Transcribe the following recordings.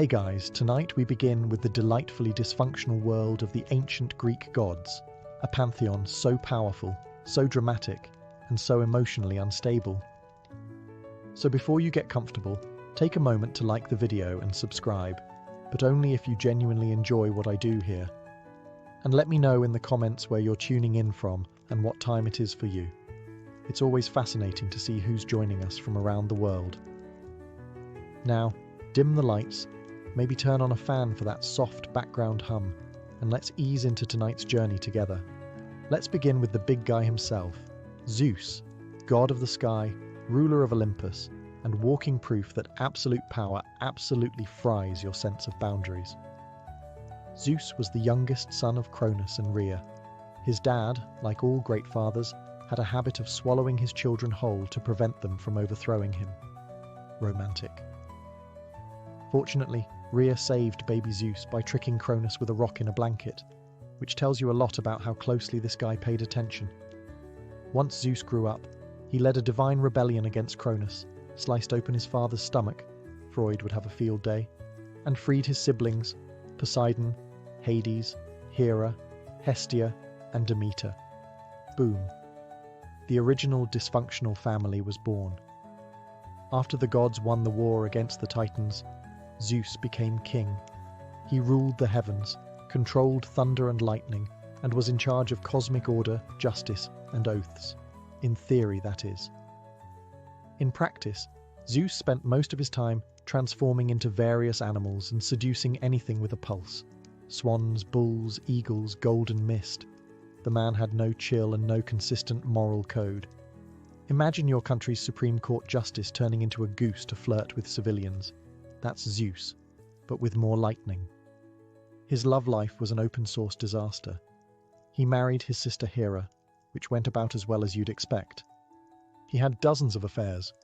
Hey guys, tonight we begin with the delightfully dysfunctional world of the ancient Greek gods, a pantheon so powerful, so dramatic, and so emotionally unstable. So before you get comfortable, take a moment to like the video and subscribe, but only if you genuinely enjoy what I do here. And let me know in the comments where you're tuning in from and what time it is for you. It's always fascinating to see who's joining us from around the world. Now, dim the lights, maybe turn on a fan for that soft background hum, and let's ease into tonight's journey together. Let's begin with the big guy himself, Zeus, god of the sky, ruler of Olympus, and walking proof that absolute power absolutely fries your sense of boundaries. Zeus was the youngest son of Cronus and Rhea. His dad, like all great fathers, had a habit of swallowing his children whole to prevent them from overthrowing him. Romantic. Fortunately, Rhea saved baby Zeus by tricking Cronus with a rock in a blanket, which tells you a lot about how closely this guy paid attention. Once Zeus grew up, he led a divine rebellion against Cronus, sliced open his father's stomach, Freud would have a field day, and freed his siblings, Poseidon, Hades, Hera, Hestia, and Demeter. Boom. The original dysfunctional family was born. After the gods won the war against the Titans, Zeus became king. He ruled the heavens, controlled thunder and lightning, and was in charge of cosmic order, justice, and oaths. In theory, that is. In practice, Zeus spent most of his time transforming into various animals and seducing anything with a pulse. Swans, bulls, eagles, golden mist. The man had no chill and no consistent moral code. Imagine your country's Supreme Court justice turning into a goose to flirt with civilians. That's Zeus, but with more lightning. His love life was an open-source disaster. He married his sister Hera, which went about as well as you'd expect. He had dozens of affairs,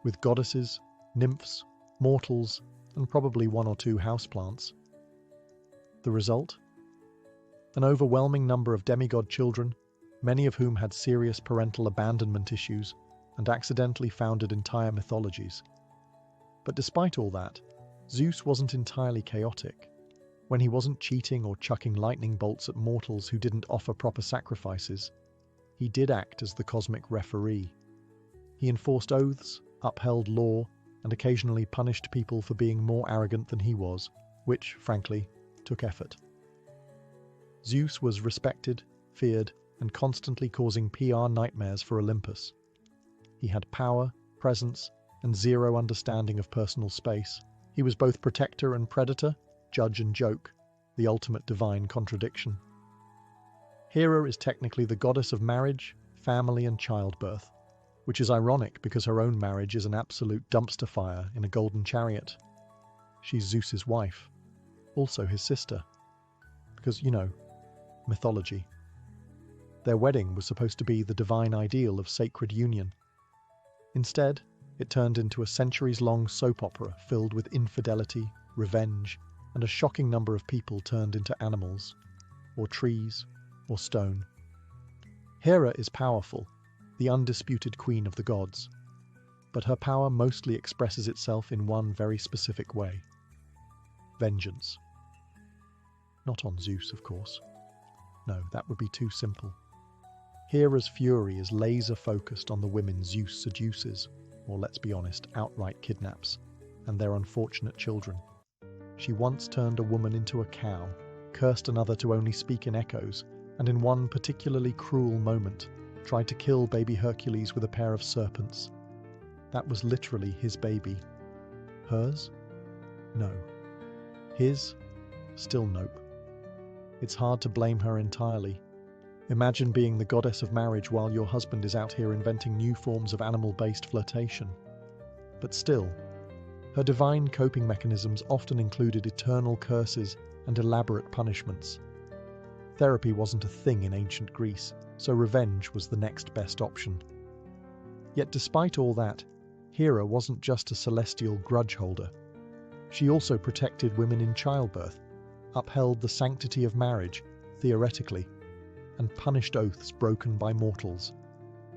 with goddesses, nymphs, mortals, and probably one or two houseplants. The result? An overwhelming number of demigod children, many of whom had serious parental abandonment issues and accidentally founded entire mythologies. But despite all that, Zeus wasn't entirely chaotic. When he wasn't cheating or chucking lightning bolts at mortals who didn't offer proper sacrifices, he did act as the cosmic referee. He enforced oaths, upheld law, and occasionally punished people for being more arrogant than he was, which, frankly, took effort. Zeus was respected, feared, and constantly causing PR nightmares for Olympus. He had power, presence, and zero understanding of personal space. He was both protector and predator, judge and joke, the ultimate divine contradiction. Hera is technically the goddess of marriage, family, and childbirth, which is ironic because her own marriage is an absolute dumpster fire in a golden chariot. She's Zeus's wife, also his sister, because, mythology. Their wedding was supposed to be the divine ideal of sacred union. Instead, it turned into a centuries-long soap opera filled with infidelity, revenge, and a shocking number of people turned into animals, or trees, or stone. Hera is powerful, the undisputed queen of the gods, but her power mostly expresses itself in one very specific way: vengeance. Not on Zeus, of course. No, that would be too simple. Hera's fury is laser-focused on the women Zeus seduces, or let's be honest, outright kidnaps, and their unfortunate children. She once turned a woman into a cow, cursed another to only speak in echoes, and in one particularly cruel moment, tried to kill baby Hercules with a pair of serpents. That was literally his baby. Hers? No. His? Still nope. It's hard to blame her entirely. Imagine being the goddess of marriage while your husband is out here inventing new forms of animal-based flirtation. But still, her divine coping mechanisms often included eternal curses and elaborate punishments. Therapy wasn't a thing in ancient Greece, so revenge was the next best option. Yet despite all that, Hera wasn't just a celestial grudge holder. She also protected women in childbirth, upheld the sanctity of marriage, theoretically, and punished oaths broken by mortals.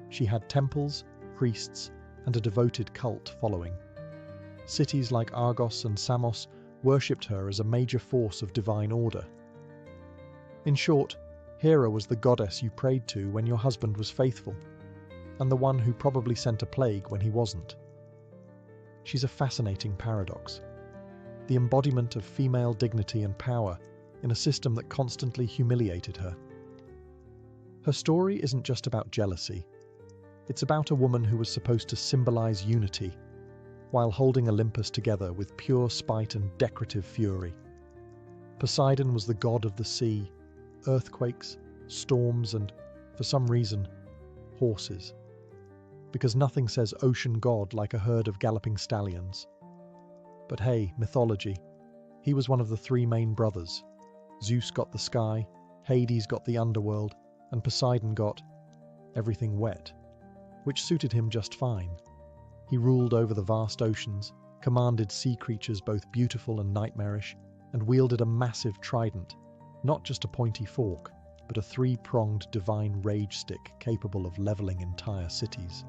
She had temples, priests, and a devoted cult following. Cities like Argos and Samos worshipped her as a major force of divine order. In short, Hera was the goddess you prayed to when your husband was faithful, and the one who probably sent a plague when he wasn't. She's a fascinating paradox, the embodiment of female dignity and power in a system that constantly humiliated her. Her story isn't just about jealousy. It's about a woman who was supposed to symbolize unity, while holding Olympus together with pure spite and decorative fury. Poseidon was the god of the sea, earthquakes, storms, and, for some reason, horses. Because nothing says ocean god like a herd of galloping stallions. But hey, mythology. He was one of the three main brothers. Zeus got the sky, Hades got the underworld, and Poseidon got everything wet, which suited him just fine. He ruled over the vast oceans, commanded sea creatures both beautiful and nightmarish, and wielded a massive trident, not just a pointy fork, but a three-pronged divine rage stick capable of leveling entire cities.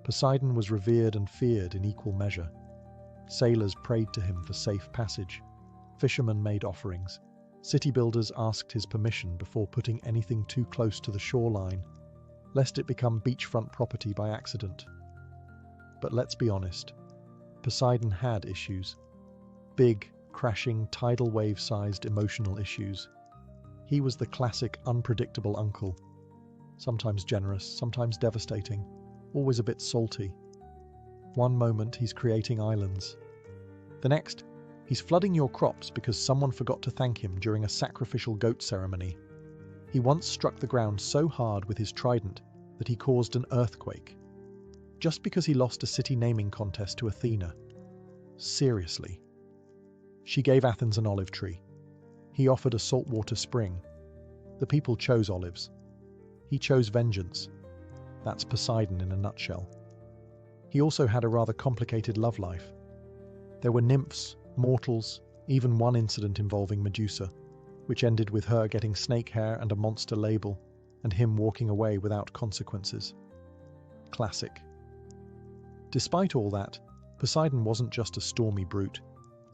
Poseidon was revered and feared in equal measure. Sailors prayed to him for safe passage. Fishermen made offerings. City builders asked his permission before putting anything too close to the shoreline, lest it become beachfront property by accident. But let's be honest, Poseidon had issues. Big, crashing, tidal wave-sized emotional issues. He was the classic unpredictable uncle. Sometimes generous, sometimes devastating, always a bit salty. One moment he's creating islands. The next, he's flooding your crops because someone forgot to thank him during a sacrificial goat ceremony. He once struck the ground so hard with his trident that he caused an earthquake, just because he lost a city naming contest to Athena. Seriously. She gave Athens an olive tree. He offered a saltwater spring. The people chose olives. He chose vengeance. That's Poseidon in a nutshell. He also had a rather complicated love life. There were nymphs, mortals, even one incident involving Medusa, which ended with her getting snake hair and a monster label, and him walking away without consequences. Classic. Despite all that, Poseidon wasn't just a stormy brute.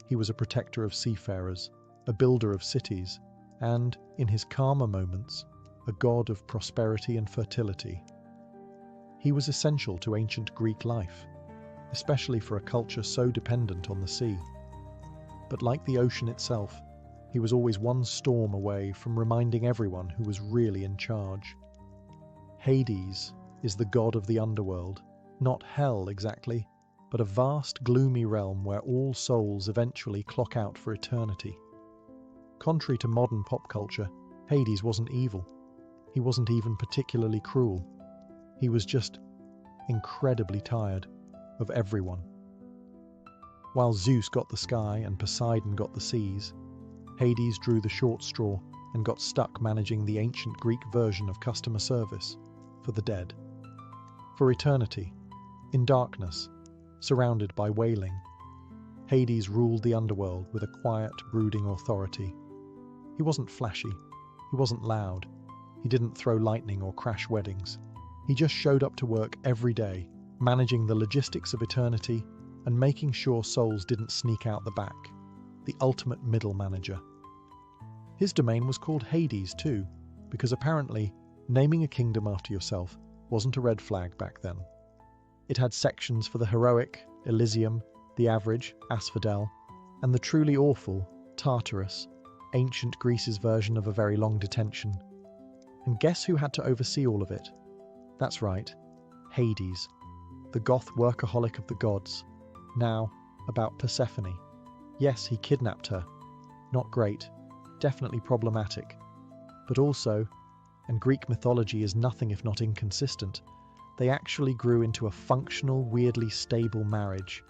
He was a protector of seafarers, a builder of cities, and, in his calmer moments, a god of prosperity and fertility. He was essential to ancient Greek life, especially for a culture so dependent on the sea. But like the ocean itself, he was always one storm away from reminding everyone who was really in charge. Hades is the god of the underworld, not hell exactly, but a vast, gloomy realm where all souls eventually clock out for eternity. Contrary to modern pop culture, Hades wasn't evil. He wasn't even particularly cruel. He was just incredibly tired of everyone. While Zeus got the sky and Poseidon got the seas, Hades drew the short straw and got stuck managing the ancient Greek version of customer service for the dead. For eternity, in darkness, surrounded by wailing, Hades ruled the underworld with a quiet, brooding authority. He wasn't flashy, he wasn't loud, he didn't throw lightning or crash weddings. He just showed up to work every day, managing the logistics of eternity and making sure souls didn't sneak out the back. The ultimate middle manager. His domain was called Hades too, because apparently naming a kingdom after yourself wasn't a red flag back then. It had sections for the heroic, Elysium, the average, Asphodel, and the truly awful, Tartarus, ancient Greece's version of a very long detention. And guess who had to oversee all of it? That's right, Hades, the goth workaholic of the gods. Now, about Persephone. Yes, he kidnapped her. Not great, definitely problematic. But also, and Greek mythology is nothing if not inconsistent, they actually grew into a functional, weirdly stable marriage.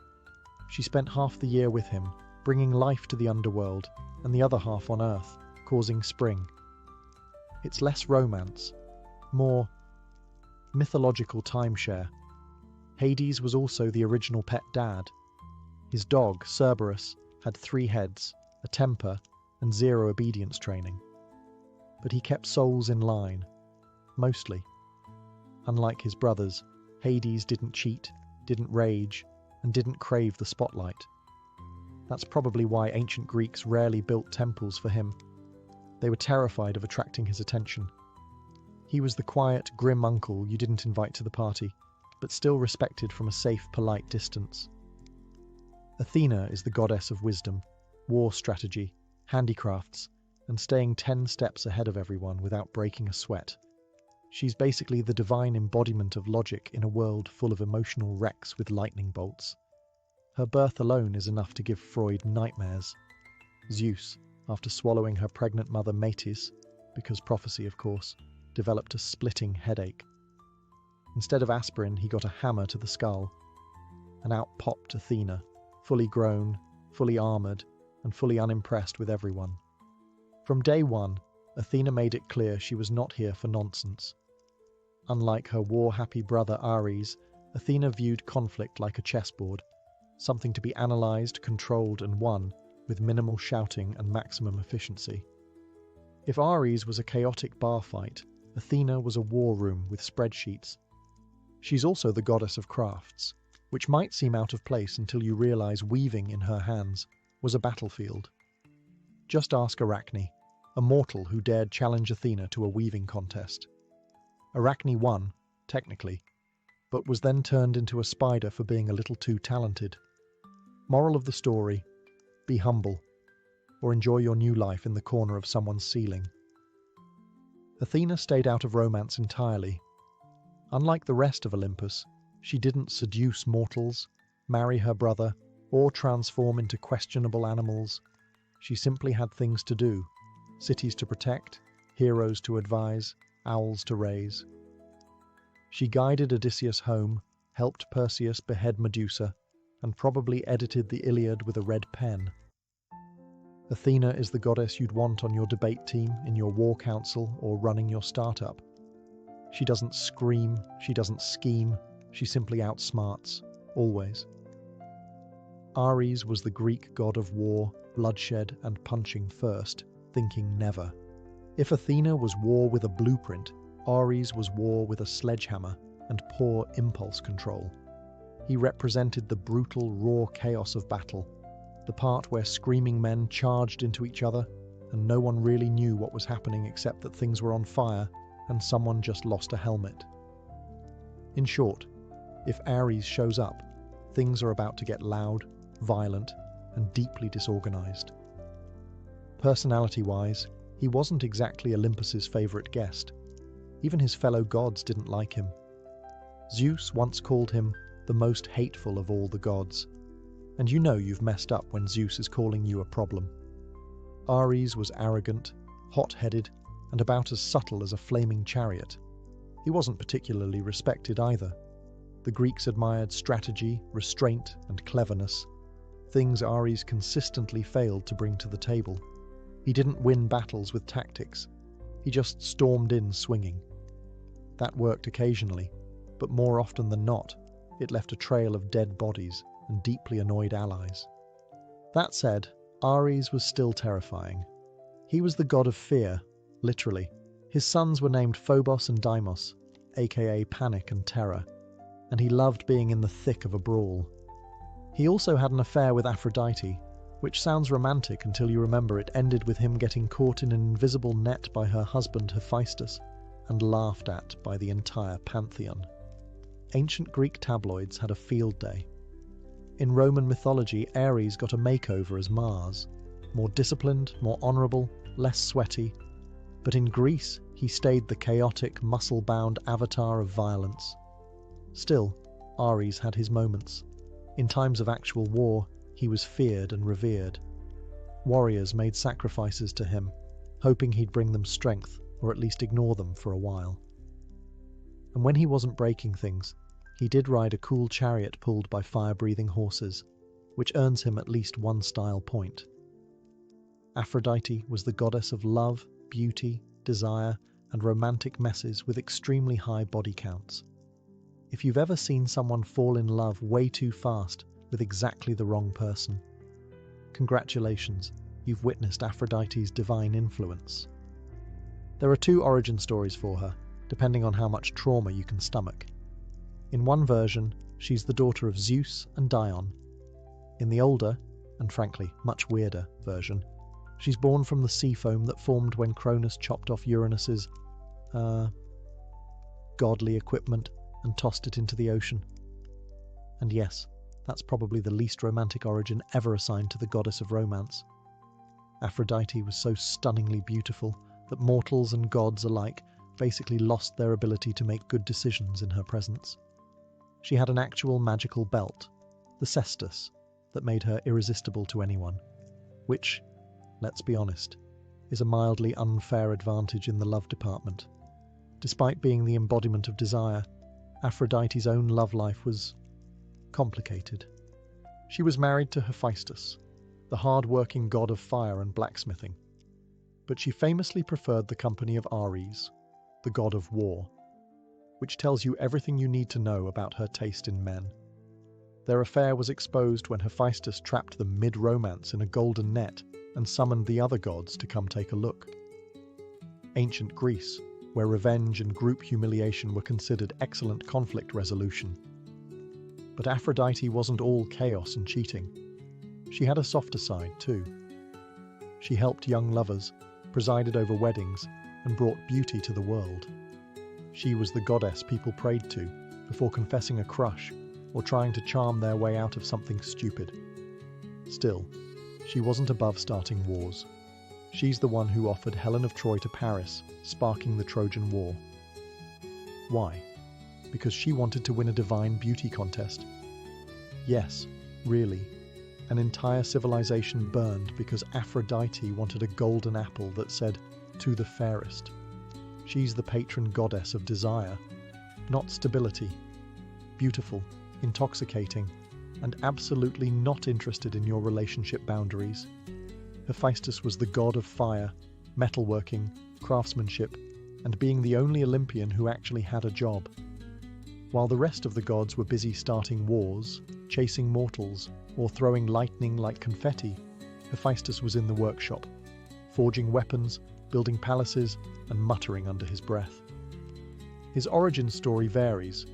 She spent half the year with him, bringing life to the underworld, and the other half on Earth, causing spring. It's less romance, more mythological timeshare. Hades was also the original pet dad. His dog, Cerberus, had 3 heads, a temper, and 0 obedience training. But he kept souls in line, mostly. Unlike his brothers, Hades didn't cheat, didn't rage, and didn't crave the spotlight. That's probably why ancient Greeks rarely built temples for him. They were terrified of attracting his attention. He was the quiet, grim uncle you didn't invite to the party, but still respected from a safe, polite distance. Athena is the goddess of wisdom, war strategy, handicrafts, and staying 10 steps ahead of everyone without breaking a sweat. She's basically the divine embodiment of logic in a world full of emotional wrecks with lightning bolts. Her birth alone is enough to give Freud nightmares. Zeus, after swallowing her pregnant mother Metis, because prophecy of course, developed a splitting headache. Instead of aspirin, he got a hammer to the skull, and out popped Athena, fully grown, fully armoured, and fully unimpressed with everyone. From day one, Athena made it clear she was not here for nonsense. Unlike her war-happy brother Ares, Athena viewed conflict like a chessboard, something to be analysed, controlled, and won with minimal shouting and maximum efficiency. If Ares was a chaotic bar fight, Athena was a war room with spreadsheets. She's also the goddess of crafts, which might seem out of place until you realise weaving in her hands was a battlefield. Just ask Arachne, a mortal who dared challenge Athena to a weaving contest. Arachne won, technically, but was then turned into a spider for being a little too talented. Moral of the story: be humble, or enjoy your new life in the corner of someone's ceiling. Athena stayed out of romance entirely. Unlike the rest of Olympus, she didn't seduce mortals, marry her brother, or transform into questionable animals. She simply had things to do, cities to protect, heroes to advise, owls to raise. She guided Odysseus home, helped Perseus behead Medusa, and probably edited the Iliad with a red pen. Athena is the goddess you'd want on your debate team, in your war council, or running your startup. She doesn't scream, she doesn't scheme, she simply outsmarts, always. Ares was the Greek god of war, bloodshed, and punching first, thinking never. If Athena was war with a blueprint, Ares was war with a sledgehammer and poor impulse control. He represented the brutal, raw chaos of battle, the part where screaming men charged into each other and no one really knew what was happening except that things were on fire and someone just lost a helmet. In short, if Ares shows up, things are about to get loud, violent, and deeply disorganized. Personality-wise, he wasn't exactly Olympus's favorite guest. Even his fellow gods didn't like him. Zeus once called him the most hateful of all the gods. And you know you've messed up when Zeus is calling you a problem. Ares was arrogant, hot-headed, and about as subtle as a flaming chariot. He wasn't particularly respected either. The Greeks admired strategy, restraint, and cleverness, things Ares consistently failed to bring to the table. He didn't win battles with tactics. He just stormed in swinging. That worked occasionally, but more often than not, it left a trail of dead bodies and deeply annoyed allies. That said, Ares was still terrifying. He was the god of fear, literally. His sons were named Phobos and Deimos, aka panic and terror, and he loved being in the thick of a brawl. He also had an affair with Aphrodite, which sounds romantic until you remember it ended with him getting caught in an invisible net by her husband Hephaestus and laughed at by the entire pantheon. Ancient Greek tabloids had a field day. In Roman mythology, Ares got a makeover as Mars, more disciplined, more honourable, less sweaty, but in Greece he stayed the chaotic, muscle-bound avatar of violence. Still, Ares had his moments. In times of actual war, he was feared and revered. Warriors made sacrifices to him, hoping he'd bring them strength, or at least ignore them for a while. And when he wasn't breaking things, he did ride a cool chariot pulled by fire-breathing horses, which earns him at least one style point. Aphrodite was the goddess of love, beauty, desire, and romantic messes with extremely high body counts. If you've ever seen someone fall in love way too fast with exactly the wrong person, congratulations, you've witnessed Aphrodite's divine influence. There are two origin stories for her, depending on how much trauma you can stomach. In one version, she's the daughter of Zeus and Dion. In the older, and frankly, much weirder version. She's born from the sea foam that formed when Cronus chopped off Uranus's, godly equipment and tossed it into the ocean. And yes, that's probably the least romantic origin ever assigned to the goddess of romance. Aphrodite was so stunningly beautiful that mortals and gods alike basically lost their ability to make good decisions in her presence. She had an actual magical belt, the cestus, that made her irresistible to anyone, which, let's be honest, is a mildly unfair advantage in the love department. Despite being the embodiment of desire, Aphrodite's own love life was complicated. She was married to Hephaestus, the hard-working god of fire and blacksmithing, but she famously preferred the company of Ares, the god of war, which tells you everything you need to know about her taste in men. Their affair was exposed when Hephaestus trapped them mid-romance in a golden net and summoned the other gods to come take a look. Ancient Greece, where revenge and group humiliation were considered excellent conflict resolution. But Aphrodite wasn't all chaos and cheating. She had a softer side too. She helped young lovers, presided over weddings, and brought beauty to the world. She was the goddess people prayed to before confessing a crush or trying to charm their way out of something stupid. Still, she wasn't above starting wars. She's the one who offered Helen of Troy to Paris, sparking the Trojan War. Why? Because she wanted to win a divine beauty contest. Yes, really. An entire civilization burned because Aphrodite wanted a golden apple that said, "To the fairest." She's the patron goddess of desire, not stability. Beautiful, intoxicating, and absolutely not interested in your relationship boundaries. Hephaestus was the god of fire, metalworking, craftsmanship, and being the only Olympian who actually had a job. While the rest of the gods were busy starting wars, chasing mortals, or throwing lightning like confetti, Hephaestus was in the workshop, forging weapons, building palaces, and muttering under his breath. His origin story varies,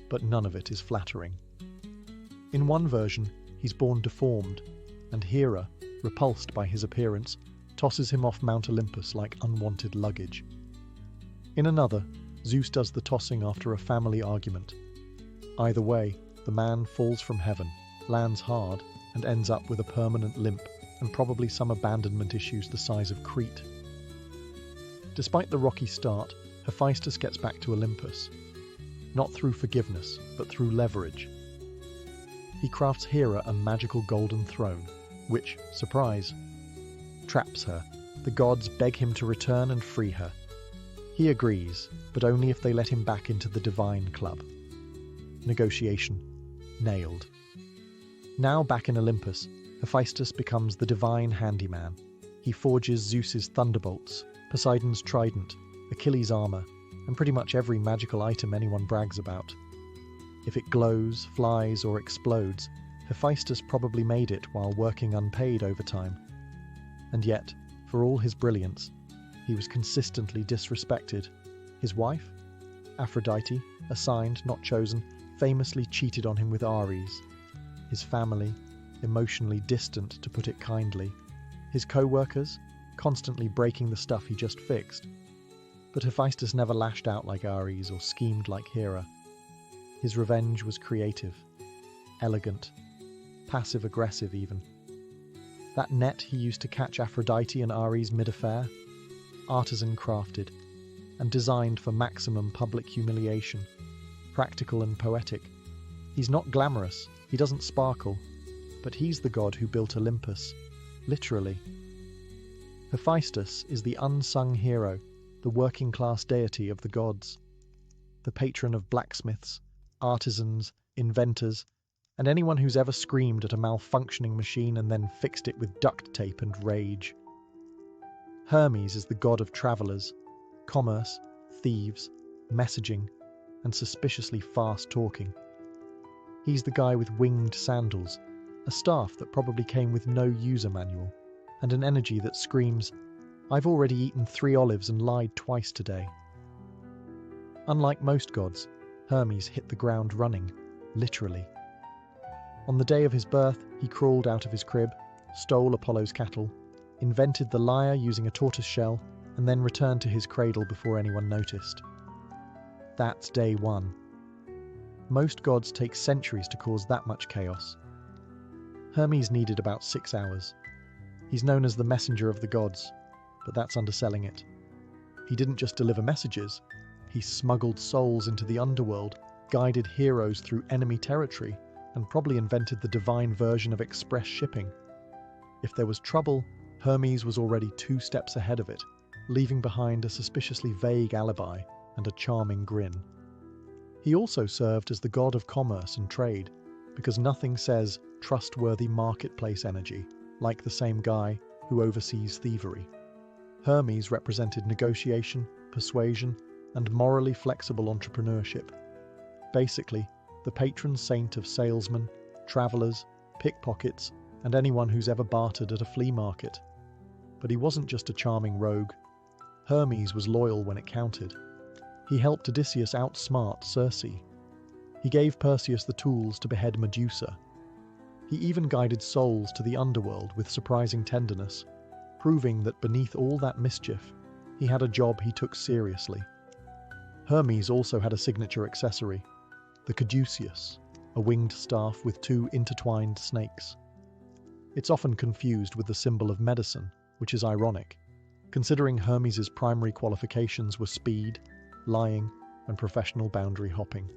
but none of it is flattering. In one version, he's born deformed, and Hera, repulsed by his appearance, tosses him off Mount Olympus like unwanted luggage. In another, Zeus does the tossing after a family argument. Either way, the man falls from heaven, lands hard, and ends up with a permanent limp and probably some abandonment issues the size of Crete. Despite the rocky start, Hephaestus gets back to Olympus, not through forgiveness, but through leverage. He crafts Hera a magical golden throne, which, surprise, traps her. The gods beg him to return and free her. He agrees, but only if they let him back into the divine club. Negotiation nailed. Now back in Olympus, Hephaestus becomes the divine handyman. He forges Zeus's thunderbolts, Poseidon's trident, Achilles' armor, and pretty much every magical item anyone brags about. If it glows, flies, or explodes, Hephaestus probably made it while working unpaid overtime. And yet, for all his brilliance, he was consistently disrespected. His wife, Aphrodite, assigned, not chosen, famously cheated on him with Ares. His family, emotionally distant to put it kindly. His co-workers, constantly breaking the stuff he just fixed. But Hephaestus never lashed out like Ares or schemed like Hera. His revenge was creative, elegant, passive-aggressive even. That net he used to catch Aphrodite and Ares mid-affair, artisan-crafted, and designed for maximum public humiliation, practical and poetic. He's not glamorous, he doesn't sparkle, but he's the god who built Olympus, literally. Hephaestus is the unsung hero, the working-class deity of the gods, the patron of blacksmiths, artisans, inventors, and anyone who's ever screamed at a malfunctioning machine and then fixed it with duct tape and rage. Hermes is the god of travelers, commerce, thieves, messaging, and suspiciously fast talking. He's the guy with winged sandals, a staff that probably came with no user manual, and an energy that screams, "I've already eaten 3 olives and lied twice today." Unlike most gods, Hermes hit the ground running, literally. On the day of his birth, he crawled out of his crib, stole Apollo's cattle, invented the lyre using a tortoise shell, and then returned to his cradle before anyone noticed. That's day one. Most gods take centuries to cause that much chaos. Hermes needed about 6 hours. He's known as the messenger of the gods, but that's underselling it. He didn't just deliver messages, he smuggled souls into the underworld, guided heroes through enemy territory, and probably invented the divine version of express shipping. If there was trouble, Hermes was already 2 steps ahead of it, leaving behind a suspiciously vague alibi and a charming grin. He also served as the god of commerce and trade, because nothing says trustworthy marketplace energy like the same guy who oversees thievery. Hermes represented negotiation, persuasion, and morally flexible entrepreneurship. Basically, the patron saint of salesmen, travelers, pickpockets, and anyone who's ever bartered at a flea market. But he wasn't just a charming rogue. Hermes was loyal when it counted. He helped Odysseus outsmart Circe. He gave Perseus the tools to behead Medusa. He even guided souls to the underworld with surprising tenderness, proving that beneath all that mischief, he had a job he took seriously. Hermes also had a signature accessory, the caduceus, a winged staff with 2 intertwined snakes. It's often confused with the symbol of medicine, which is ironic, considering Hermes' primary qualifications were speed, lying, and professional boundary hopping.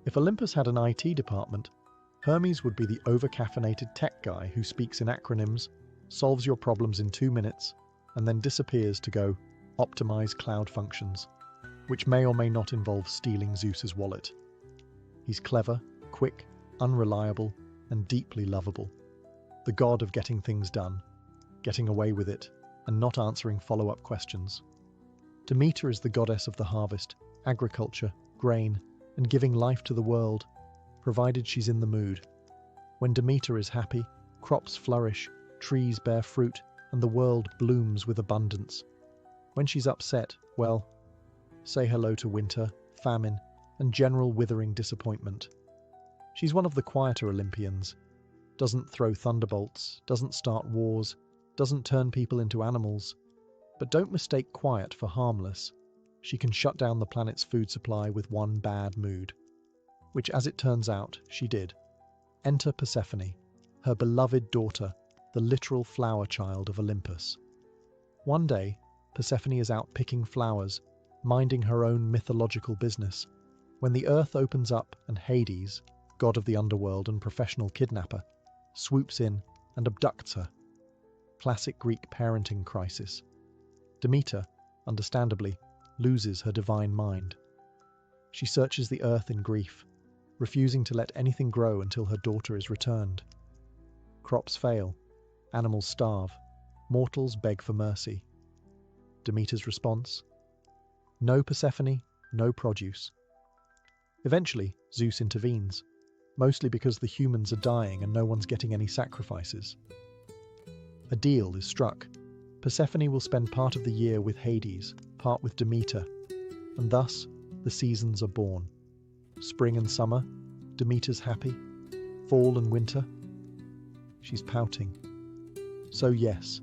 If Olympus had an IT department, Hermes would be the over-caffeinated tech guy who speaks in acronyms, solves your problems in 2 minutes, and then disappears to go optimize cloud functions, which may or may not involve stealing Zeus's wallet. He's clever, quick, unreliable, and deeply lovable. The god of getting things done, getting away with it, and not answering follow-up questions. Demeter is the goddess of the harvest, agriculture, grain, and giving life to the world, provided she's in the mood. When Demeter is happy, crops flourish, trees bear fruit, and the world blooms with abundance. When she's upset, well, say hello to winter, famine, and general withering disappointment. She's one of the quieter Olympians. Doesn't throw thunderbolts, doesn't start wars, doesn't turn people into animals. But don't mistake quiet for harmless. She can shut down the planet's food supply with one bad mood. Which, as it turns out, she did. Enter Persephone, her beloved daughter, the literal flower child of Olympus. One day, Persephone is out picking flowers, minding her own mythological business, when the earth opens up and Hades, god of the underworld and professional kidnapper, swoops in and abducts her. Classic Greek parenting crisis. Demeter, understandably, loses her divine mind. She searches the earth in grief, refusing to let anything grow until her daughter is returned. Crops fail, animals starve, mortals beg for mercy. Demeter's response? No Persephone, no produce. Eventually, Zeus intervenes, mostly because the humans are dying and no one's getting any sacrifices. A deal is struck. Persephone will spend part of the year with Hades, part with Demeter, and thus the seasons are born. Spring and summer, Demeter's happy. Fall and winter, she's pouting. So yes,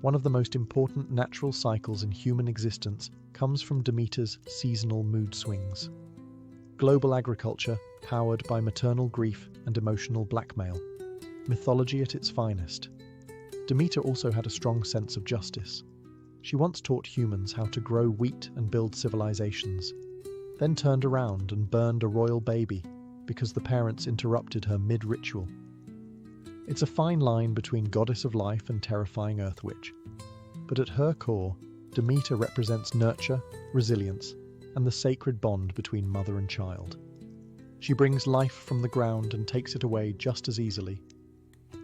one of the most important natural cycles in human existence comes from Demeter's seasonal mood swings. Global agriculture powered by maternal grief and emotional blackmail. Mythology at its finest. Demeter also had a strong sense of justice. She once taught humans how to grow wheat and build civilizations, then turned around and burned a royal baby because the parents interrupted her mid-ritual. It's a fine line between goddess of life and terrifying earth witch. But at her core, Demeter represents nurture, resilience, and the sacred bond between mother and child. She brings life from the ground and takes it away just as easily.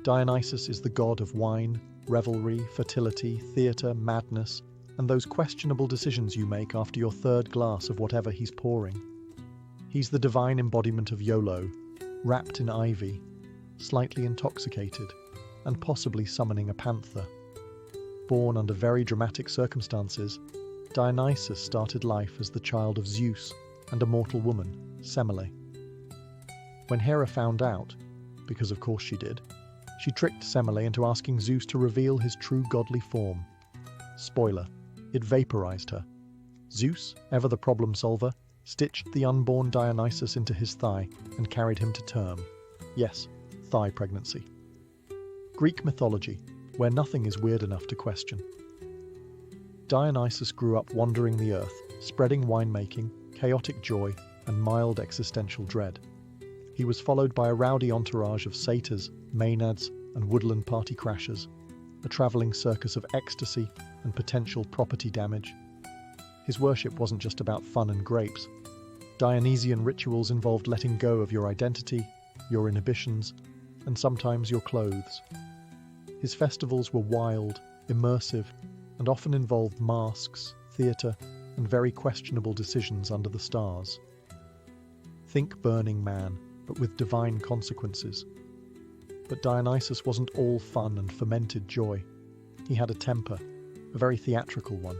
Dionysus is the god of wine, revelry, fertility, theatre, madness, and those questionable decisions you make after your third glass of whatever he's pouring. He's the divine embodiment of YOLO, wrapped in ivy, slightly intoxicated, and possibly summoning a panther. Born under very dramatic circumstances, Dionysus started life as the child of Zeus and a mortal woman, Semele. When Hera found out, because of course she did, She tricked Semele into asking Zeus to reveal his true godly form. Spoiler, it vaporized her. Zeus, ever the problem solver, stitched the unborn Dionysus into his thigh and carried him to term. Yes, thigh pregnancy. Greek mythology, where nothing is weird enough to question. Dionysus grew up wandering the earth, spreading winemaking, chaotic joy, and mild existential dread. He was followed by a rowdy entourage of satyrs, maenads, and woodland party crashers, a travelling circus of ecstasy and potential property damage. His worship wasn't just about fun and grapes. Dionysian rituals involved letting go of your identity, your inhibitions, and sometimes your clothes. His festivals were wild, immersive, and often involved masks, theatre, and very questionable decisions under the stars. Think Burning Man, but with divine consequences. But Dionysus wasn't all fun and fermented joy. He had a temper, a very theatrical one.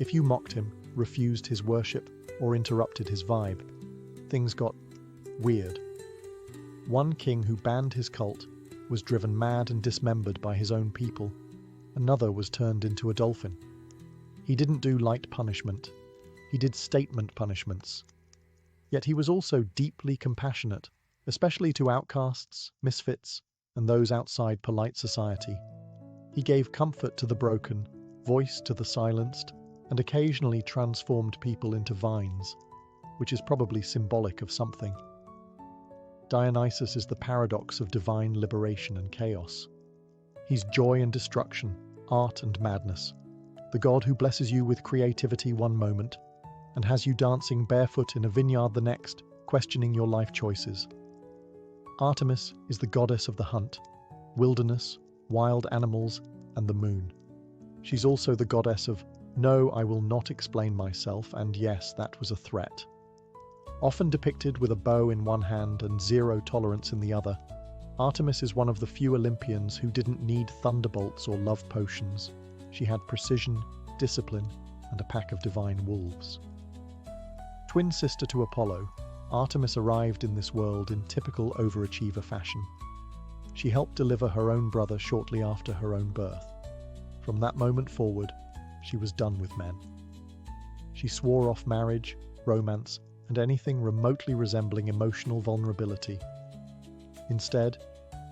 If you mocked him, refused his worship, or interrupted his vibe, things got weird. One king who banned his cult was driven mad and dismembered by his own people. Another was turned into a dolphin. He didn't do light punishment. He did statement punishments. Yet he was also deeply compassionate, especially to outcasts, misfits, and those outside polite society. He gave comfort to the broken, voice to the silenced, and occasionally transformed people into vines, which is probably symbolic of something. Dionysus is the paradox of divine liberation and chaos. He's joy and destruction, art and madness, the god who blesses you with creativity one moment and has you dancing barefoot in a vineyard the next, questioning your life choices. Artemis is the goddess of the hunt, wilderness, wild animals, and the moon. She's also the goddess of "No, I will not explain myself," and "Yes, that was a threat." Often depicted with a bow in one hand and zero tolerance in the other, Artemis is one of the few Olympians who didn't need thunderbolts or love potions. She had precision, discipline, and a pack of divine wolves. Twin sister to Apollo, Artemis arrived in this world in typical overachiever fashion. She helped deliver her own brother shortly after her own birth. From that moment forward, she was done with men. She swore off marriage, romance, and anything remotely resembling emotional vulnerability. Instead,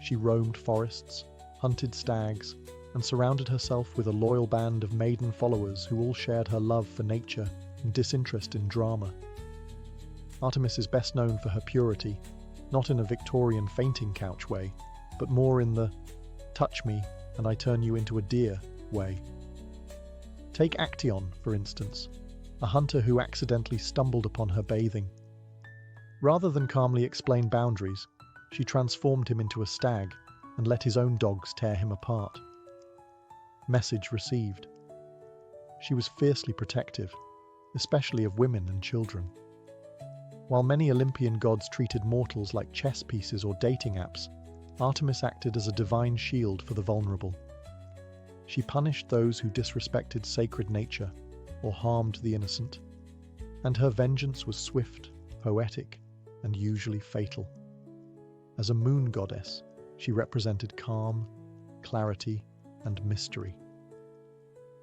she roamed forests, hunted stags, and surrounded herself with a loyal band of maiden followers who all shared her love for nature and disinterest in drama. Artemis is best known for her purity, not in a Victorian fainting couch way, but more in the "touch me and I turn you into a deer" way. Take Actaeon, for instance, a hunter who accidentally stumbled upon her bathing. Rather than calmly explain boundaries, she transformed him into a stag and let his own dogs tear him apart. Message received. She was fiercely protective, especially of women and children. While many Olympian gods treated mortals like chess pieces or dating apps, Artemis acted as a divine shield for the vulnerable. She punished those who disrespected sacred nature or harmed the innocent, and her vengeance was swift, poetic, and usually fatal. As a moon goddess, she represented calm, clarity, and mystery.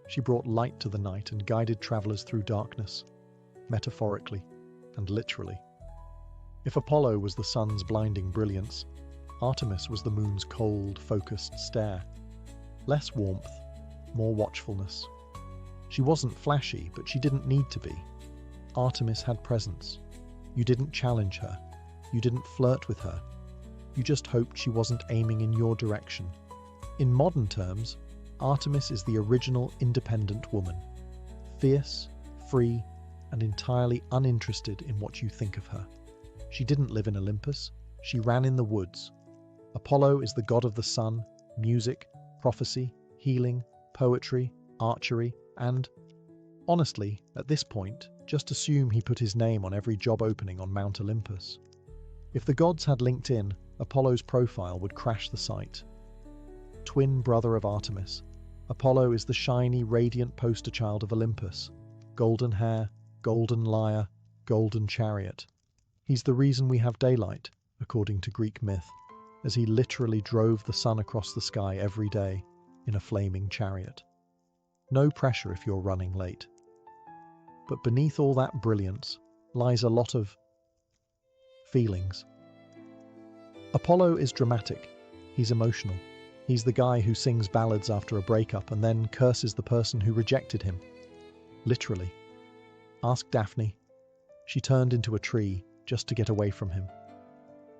She brought light to the night and guided travelers through darkness, metaphorically and literally. If Apollo was the sun's blinding brilliance, Artemis was the moon's cold, focused stare. Less warmth, more watchfulness. She wasn't flashy, but she didn't need to be. Artemis had presence. You didn't challenge her. You didn't flirt with her. You just hoped she wasn't aiming in your direction. In modern terms, Artemis is the original independent woman. Fierce, free, and entirely uninterested in what you think of her. She didn't live in Olympus. She ran in the woods. Apollo is the god of the sun, music, prophecy, healing, poetry, archery, and, honestly, at this point, just assume he put his name on every job opening on Mount Olympus. If the gods had LinkedIn, Apollo's profile would crash the site. Twin brother of Artemis, Apollo is the shiny, radiant poster child of Olympus. Golden hair, golden lyre, golden chariot. He's the reason we have daylight, according to Greek myth, as he literally drove the sun across the sky every day in a flaming chariot. No pressure if you're running late. But beneath all that brilliance lies a lot of feelings. Apollo is dramatic. He's emotional. He's the guy who sings ballads after a breakup and then curses the person who rejected him. Literally. Ask Daphne. She turned into a tree just to get away from him.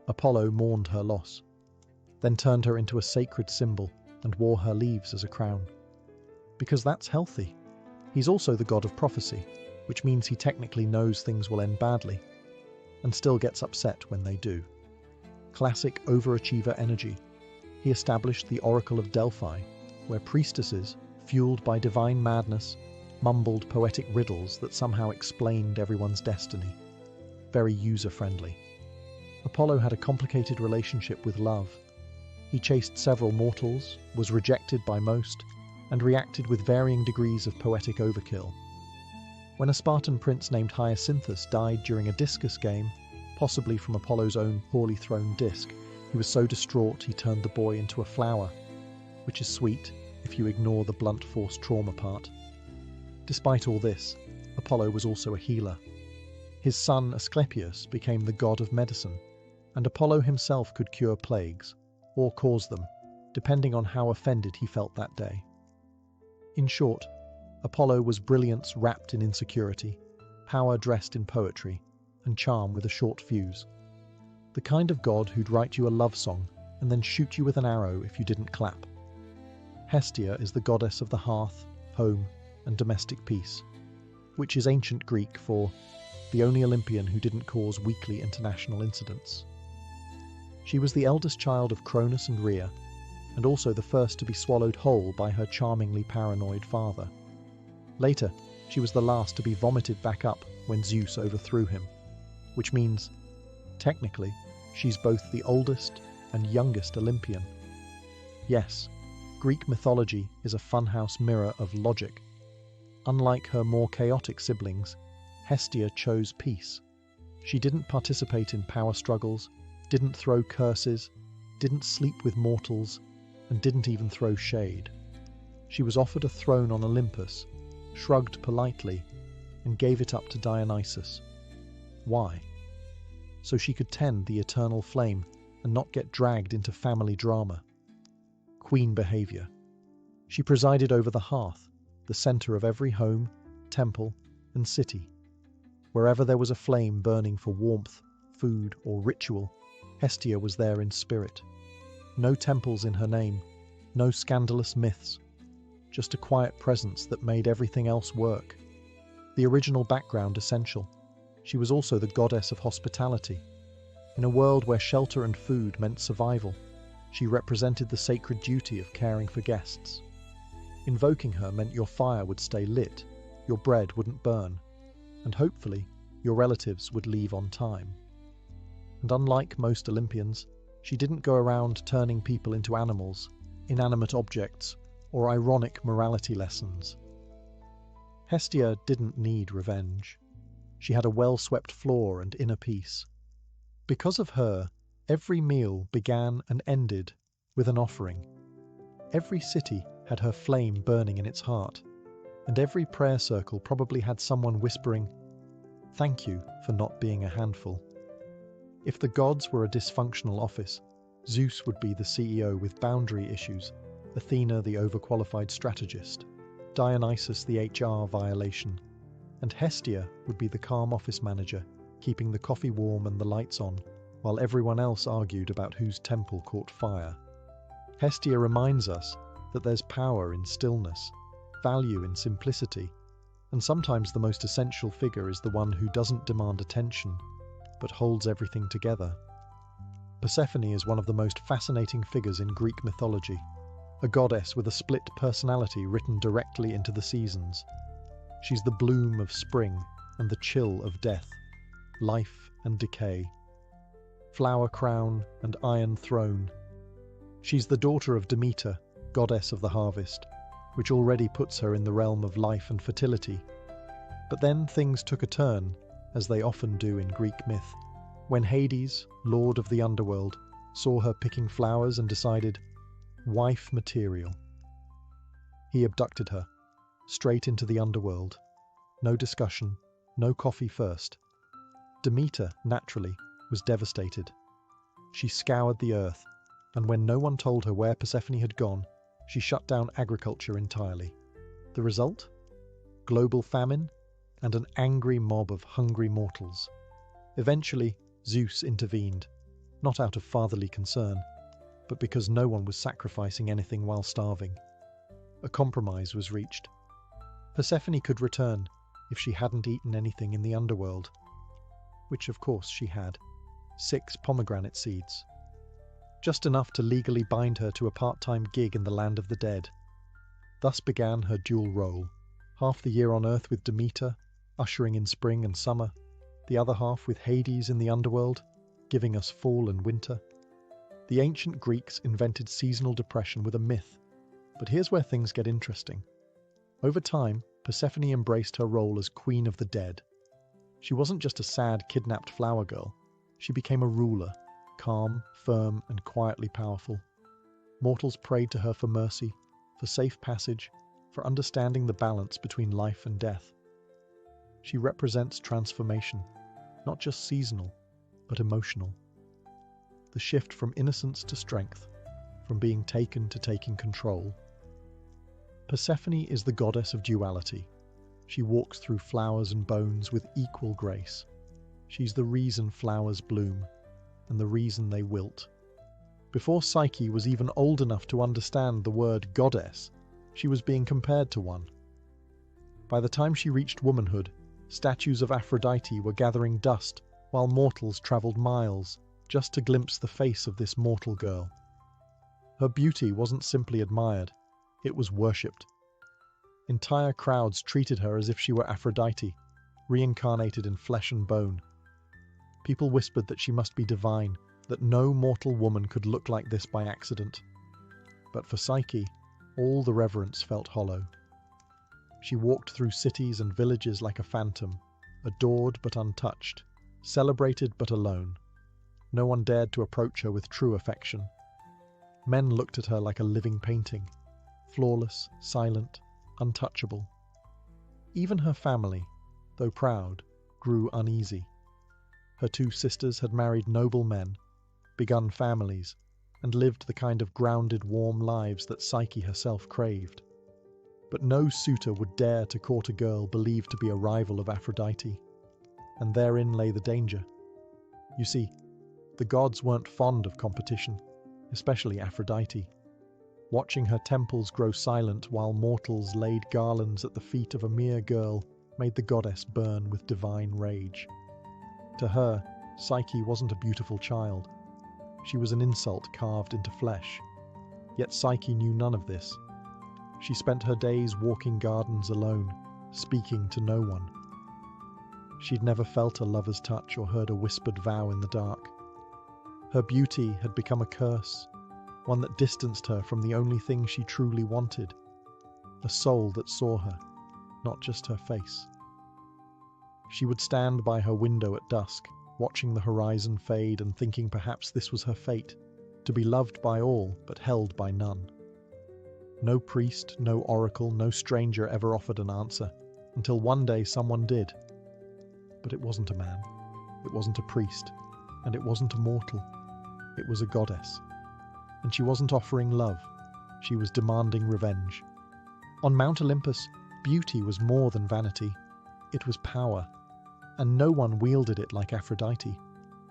Apollo mourned her loss, then turned her into a sacred symbol and wore her leaves as a crown. Because that's healthy. He's also the god of prophecy, which means he technically knows things will end badly, and still gets upset when they do. Classic overachiever energy. He established the Oracle of Delphi, where priestesses, fueled by divine madness, mumbled poetic riddles that somehow explained everyone's destiny. Very user-friendly. Apollo had a complicated relationship with love. He chased several mortals, was rejected by most, and reacted with varying degrees of poetic overkill. When a Spartan prince named Hyacinthus died during a discus game, possibly from Apollo's own poorly thrown disc, he was so distraught he turned the boy into a flower, which is sweet if you ignore the blunt force trauma part. Despite all this, Apollo was also a healer. His son Asclepius became the god of medicine, and Apollo himself could cure plagues, or cause them, depending on how offended he felt that day. In short, Apollo was brilliance wrapped in insecurity, power dressed in poetry, and charm with a short fuse. The kind of god who'd write you a love song and then shoot you with an arrow if you didn't clap. Hestia is the goddess of the hearth, home, and domestic peace, which is ancient Greek for the only Olympian who didn't cause weekly international incidents. She was the eldest child of Cronus and Rhea, and also the first to be swallowed whole by her charmingly paranoid father. Later, she was the last to be vomited back up when Zeus overthrew him, which means, technically, she's both the oldest and youngest Olympian. Yes, Greek mythology is a funhouse mirror of logic. Unlike her more chaotic siblings, Hestia chose peace. She didn't participate in power struggles, didn't throw curses, didn't sleep with mortals, and didn't even throw shade. She was offered a throne on Olympus, shrugged politely, and gave it up to Dionysus. Why? So she could tend the eternal flame and not get dragged into family drama. Queen behavior. She presided over the hearth, the center of every home, temple, and city. Wherever there was a flame burning for warmth, food, or ritual, Hestia was there in spirit. No temples in her name, no scandalous myths, just a quiet presence that made everything else work. The original background essential. She was also the goddess of hospitality. In a world where shelter and food meant survival, she represented the sacred duty of caring for guests. Invoking her meant your fire would stay lit, your bread wouldn't burn, and hopefully your relatives would leave on time. And unlike most Olympians, she didn't go around turning people into animals, inanimate objects, or ironic morality lessons. Hestia didn't need revenge. She had a well-swept floor and inner peace. Because of her, every meal began and ended with an offering. Every city had her flame burning in its heart, and every prayer circle probably had someone whispering, "Thank you for not being a handful." If the gods were a dysfunctional office, Zeus would be the CEO with boundary issues, Athena the overqualified strategist, Dionysus the HR violation, and Hestia would be the calm office manager, keeping the coffee warm and the lights on, while everyone else argued about whose temple caught fire. Hestia reminds us that there's power in stillness, value in simplicity, and sometimes the most essential figure is the one who doesn't demand attention, but holds everything together. Persephone is one of the most fascinating figures in Greek mythology, a goddess with a split personality written directly into the seasons. She's the bloom of spring and the chill of death, life and decay, flower crown and iron throne. She's the daughter of Demeter, goddess of the harvest, which already puts her in the realm of life and fertility. But then things took a turn, as they often do in Greek myth, when Hades, lord of the underworld, saw her picking flowers and decided, wife material. He abducted her, straight into the underworld. No discussion, no coffee first. Demeter, naturally, was devastated. She scoured the earth, and when no one told her where Persephone had gone, she shut down agriculture entirely. The result? Global famine and an angry mob of hungry mortals. Eventually, Zeus intervened, not out of fatherly concern, but because no one was sacrificing anything while starving. A compromise was reached. Persephone could return if she hadn't eaten anything in the underworld, which of course she had. 6 pomegranate seeds. Just enough to legally bind her to a part-time gig in the land of the dead. Thus began her dual role, half the year on Earth with Demeter, ushering in spring and summer, the other half with Hades in the underworld, giving us fall and winter. The ancient Greeks invented seasonal depression with a myth, but here's where things get interesting. Over time, Persephone embraced her role as Queen of the Dead. She wasn't just a sad, kidnapped flower girl. She became a ruler, calm, firm, and quietly powerful. Mortals prayed to her for mercy, for safe passage, for understanding the balance between life and death. She represents transformation, not just seasonal, but emotional. The shift from innocence to strength, from being taken to taking control. Persephone is the goddess of duality. She walks through flowers and bones with equal grace. She's the reason flowers bloom, and the reason they wilt. Before Psyche was even old enough to understand the word goddess, she was being compared to one. By the time she reached womanhood, statues of Aphrodite were gathering dust, while mortals travelled miles just to glimpse the face of this mortal girl. Her beauty wasn't simply admired, it was worshipped. Entire crowds treated her as if she were Aphrodite, reincarnated in flesh and bone. People whispered that she must be divine, that no mortal woman could look like this by accident. But for Psyche, all the reverence felt hollow. She walked through cities and villages like a phantom, adored but untouched, celebrated but alone. No one dared to approach her with true affection. Men looked at her like a living painting, flawless, silent, untouchable. Even her family, though proud, grew uneasy. Her 2 sisters had married noble men, begun families, and lived the kind of grounded, warm lives that Psyche herself craved. But no suitor would dare to court a girl believed to be a rival of Aphrodite, and therein lay the danger. You see, the gods weren't fond of competition, especially Aphrodite. Watching her temples grow silent while mortals laid garlands at the feet of a mere girl made the goddess burn with divine rage. To her, Psyche wasn't a beautiful child. She was an insult carved into flesh. Yet Psyche knew none of this. She spent her days walking gardens alone, speaking to no one. She'd never felt a lover's touch or heard a whispered vow in the dark. Her beauty had become a curse, one that distanced her from the only thing she truly wanted, a soul that saw her, not just her face. She would stand by her window at dusk, watching the horizon fade and thinking perhaps this was her fate, to be loved by all but held by none. No priest, no oracle, no stranger ever offered an answer, until one day someone did. But it wasn't a man, it wasn't a priest, and it wasn't a mortal. It was a goddess. And she wasn't offering love, she was demanding revenge. On Mount Olympus, beauty was more than vanity. It was power, and no one wielded it like Aphrodite.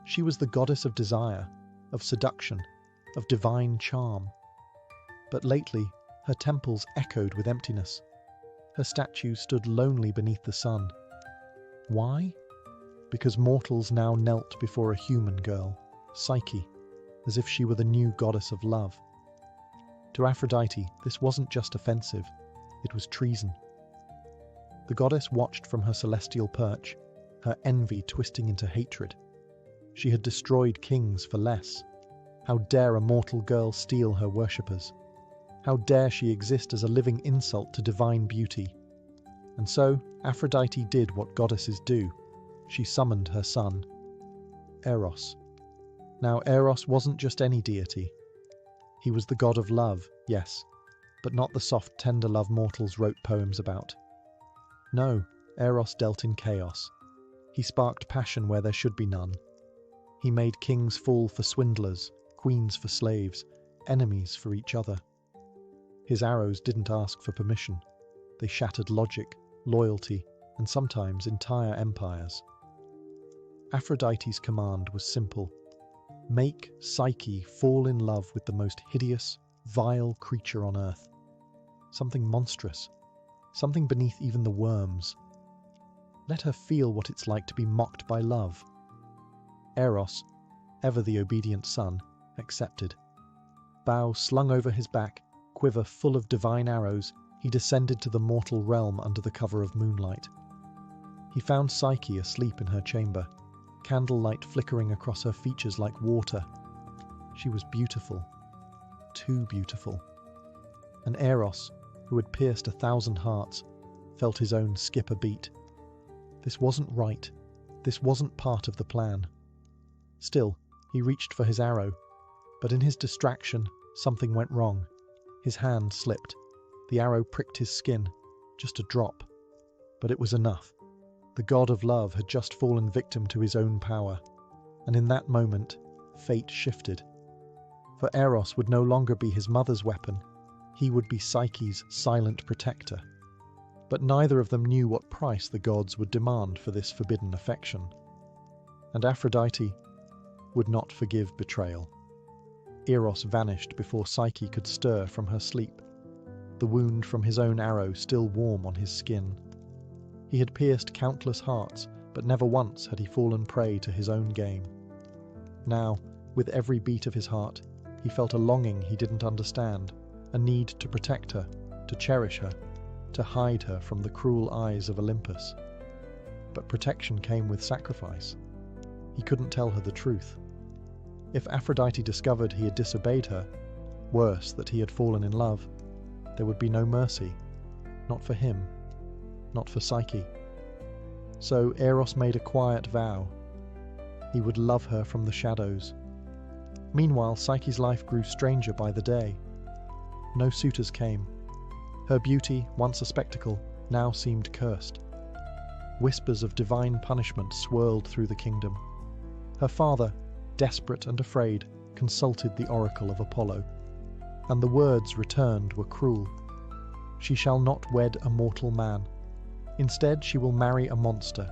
She was the goddess of desire, of seduction, of divine charm. But lately, her temples echoed with emptiness. Her statues stood lonely beneath the sun. Why? Because mortals now knelt before a human girl, Psyche, as if she were the new goddess of love. To Aphrodite, this wasn't just offensive, it was treason. The goddess watched from her celestial perch, her envy twisting into hatred. She had destroyed kings for less. How dare a mortal girl steal her worshippers? How dare she exist as a living insult to divine beauty? And so, Aphrodite did what goddesses do. She summoned her son, Eros. Now, Eros wasn't just any deity. He was the god of love, yes, but not the soft, tender love mortals wrote poems about. No, Eros dealt in chaos. He sparked passion where there should be none. He made kings fall for swindlers, queens for slaves, enemies for each other. His arrows didn't ask for permission. They shattered logic, loyalty, and sometimes entire empires. Aphrodite's command was simple. Make Psyche fall in love with the most hideous, vile creature on earth. Something monstrous, something beneath even the worms. Let her feel what it's like to be mocked by love. Eros, ever the obedient son, accepted. Bow slung over his back, quiver full of divine arrows, he descended to the mortal realm under the cover of moonlight. He found Psyche asleep in her chamber, candlelight flickering across her features like water. She was beautiful, too beautiful. And Eros, who had pierced 1,000 hearts, felt his own skip a beat. This wasn't right. This wasn't part of the plan. Still, he reached for his arrow, but in his distraction, something went wrong. His hand slipped. The arrow pricked his skin, just a drop. But it was enough. The god of love had just fallen victim to his own power, and in that moment, fate shifted. For Eros would no longer be his mother's weapon, he would be Psyche's silent protector. But neither of them knew what price the gods would demand for this forbidden affection. And Aphrodite would not forgive betrayal. Eros vanished before Psyche could stir from her sleep, the wound from his own arrow still warm on his skin. He had pierced countless hearts, but never once had he fallen prey to his own game. Now, with every beat of his heart, he felt a longing he didn't understand, a need to protect her, to cherish her, to hide her from the cruel eyes of Olympus. But protection came with sacrifice. He couldn't tell her the truth. If Aphrodite discovered he had disobeyed her, worse, that he had fallen in love, there would be no mercy, not for him, not for Psyche. So Eros made a quiet vow. He would love her from the shadows. Meanwhile, Psyche's life grew stranger by the day. No suitors came. Her beauty, once a spectacle, now seemed cursed. Whispers of divine punishment swirled through the kingdom. Her father, desperate and afraid, consulted the oracle of Apollo, and the words returned were cruel. She shall not wed a mortal man. Instead, she will marry a monster,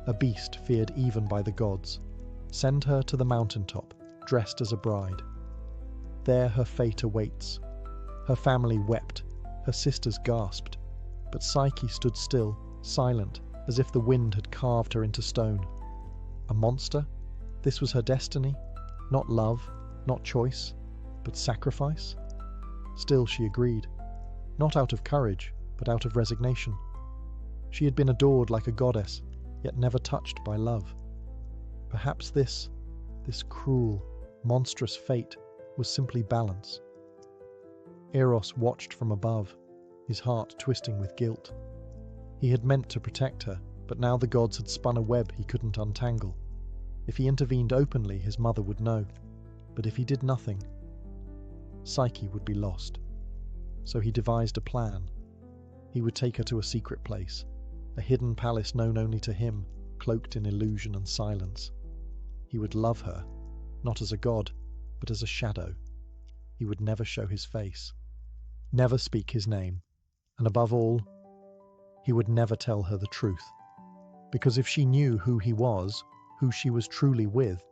a beast feared even by the gods. Send her to the mountaintop, dressed as a bride. There her fate awaits. Her family wept, her sisters gasped, but Psyche stood still, silent, as if the wind had carved her into stone. A monster? This was her destiny? Not love, not choice, but sacrifice? Still she agreed, not out of courage, but out of resignation. She had been adored like a goddess, yet never touched by love. Perhaps this cruel, monstrous fate was simply balance. Eros watched from above, his heart twisting with guilt. He had meant to protect her, but now the gods had spun a web he couldn't untangle. If he intervened openly, his mother would know, but if he did nothing, Psyche would be lost. So he devised a plan. He would take her to a secret place, a hidden palace known only to him, cloaked in illusion and silence. He would love her, not as a god, but as a shadow. He would never show his face, never speak his name, and above all, he would never tell her the truth. Because if she knew who he was, who she was truly with,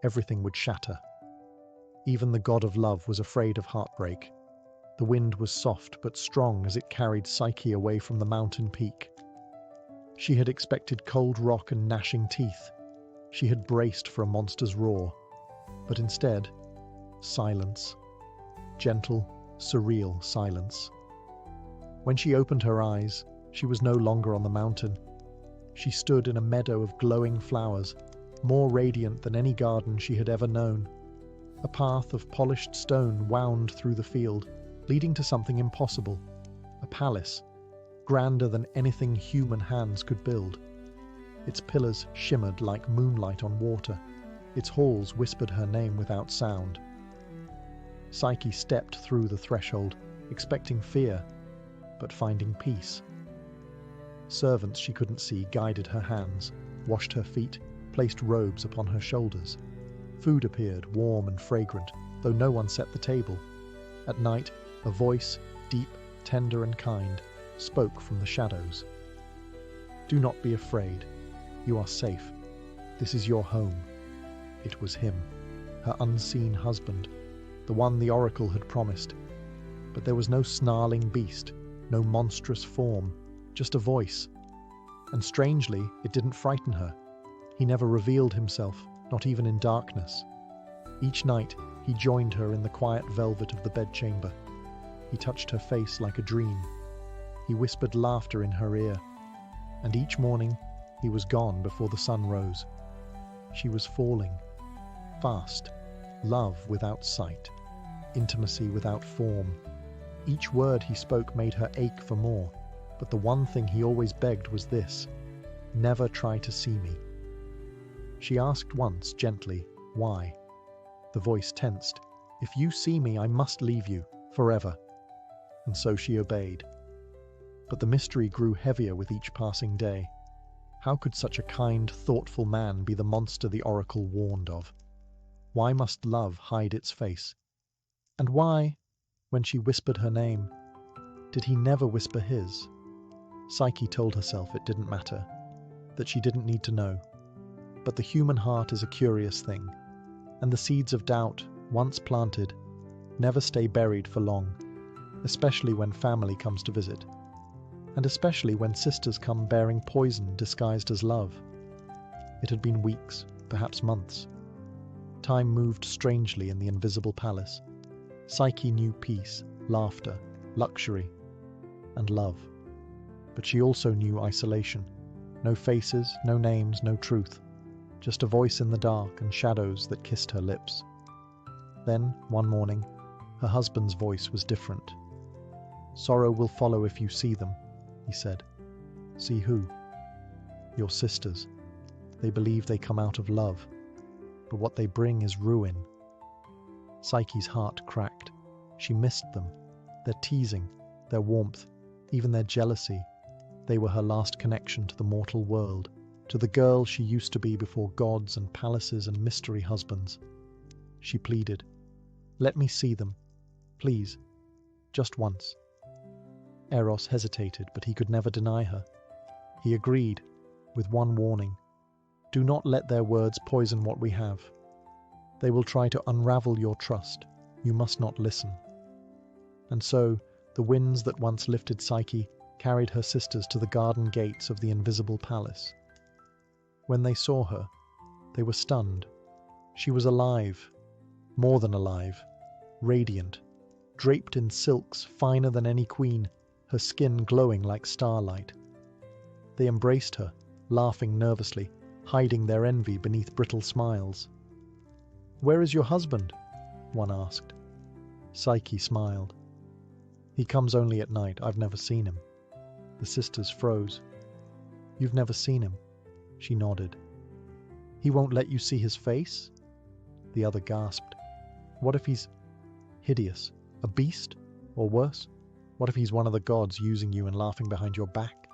everything would shatter. Even the god of love was afraid of heartbreak. The wind was soft but strong as it carried Psyche away from the mountain peak. She had expected cold rock and gnashing teeth. She had braced for a monster's roar. But instead, silence. Gentle, surreal silence. When she opened her eyes, she was no longer on the mountain. She stood in a meadow of glowing flowers, more radiant than any garden she had ever known. A path of polished stone wound through the field, leading to something impossible, a palace, grander than anything human hands could build. Its pillars shimmered like moonlight on water, Its halls whispered her name without sound. Psyche stepped through the threshold, expecting fear, but finding peace. Servants she couldn't see guided her hands, washed her feet, placed robes upon her shoulders. Food appeared, warm and fragrant, though no one set the table. At night, a voice, deep, tender and kind, spoke from the shadows. "Do not be afraid. You are safe. This is your home." It was him, her unseen husband, the one the oracle had promised. But there was no snarling beast, no monstrous form, just a voice. And strangely, it didn't frighten her. He never revealed himself, not even in darkness. Each night, he joined her in the quiet velvet of the bedchamber. He touched her face like a dream. He whispered laughter in her ear. And each morning, he was gone before the sun rose. She was falling. Fast. Love without sight. Intimacy without form. Each word he spoke made her ache for more. But the one thing he always begged was this: never try to see me. She asked once, gently, why? The voice tensed. If you see me, I must leave you, forever. And so she obeyed. But the mystery grew heavier with each passing day. How could such a kind, thoughtful man be the monster the oracle warned of? Why must love hide its face? And why, when she whispered her name, did he never whisper his? Psyche told herself it didn't matter, that she didn't need to know. But the human heart is a curious thing, and the seeds of doubt, once planted, never stay buried for long, especially when family comes to visit, and especially when sisters come bearing poison disguised as love. It had been weeks, perhaps months. Time moved strangely in the invisible palace. Psyche knew peace, laughter, luxury, and love. But she also knew isolation. No faces, no names, no truth. Just a voice in the dark and shadows that kissed her lips. Then, one morning, her husband's voice was different. "Sorrow will follow if you see them," he said. "See who?" "Your sisters. They believe they come out of love, but what they bring is ruin." Psyche's heart cracked. She missed them, their teasing, their warmth, even their jealousy. They were her last connection to the mortal world, to the girl she used to be before gods and palaces and mystery husbands. She pleaded, "Let me see them, please, just once." Eros hesitated, but he could never deny her. He agreed, with one warning: do not let their words poison what we have. They will try to unravel your trust. You must not listen. And so, the winds that once lifted Psyche carried her sisters to the garden gates of the invisible palace. When they saw her, they were stunned. She was alive, more than alive, radiant, draped in silks finer than any queen, her skin glowing like starlight. They embraced her, laughing nervously, hiding their envy beneath brittle smiles. "Where is your husband?" one asked. Psyche smiled. "He comes only at night. I've never seen him." The sisters froze. "You've never seen him?" She nodded. "He won't let you see his face?" The other gasped. "What if he's hideous? A beast? Or worse? What if he's one of the gods using you and laughing behind your back?"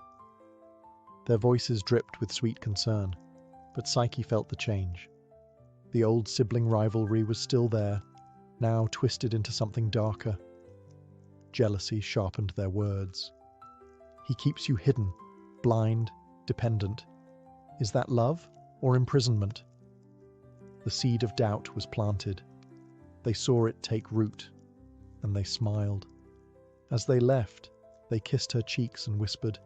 Their voices dripped with sweet concern, but Psyche felt the change. The old sibling rivalry was still there, now twisted into something darker. Jealousy sharpened their words. "He keeps you hidden, blind, dependent. Is that love or imprisonment?" The seed of doubt was planted. They saw it take root, and they smiled. As they left, they kissed her cheeks and whispered,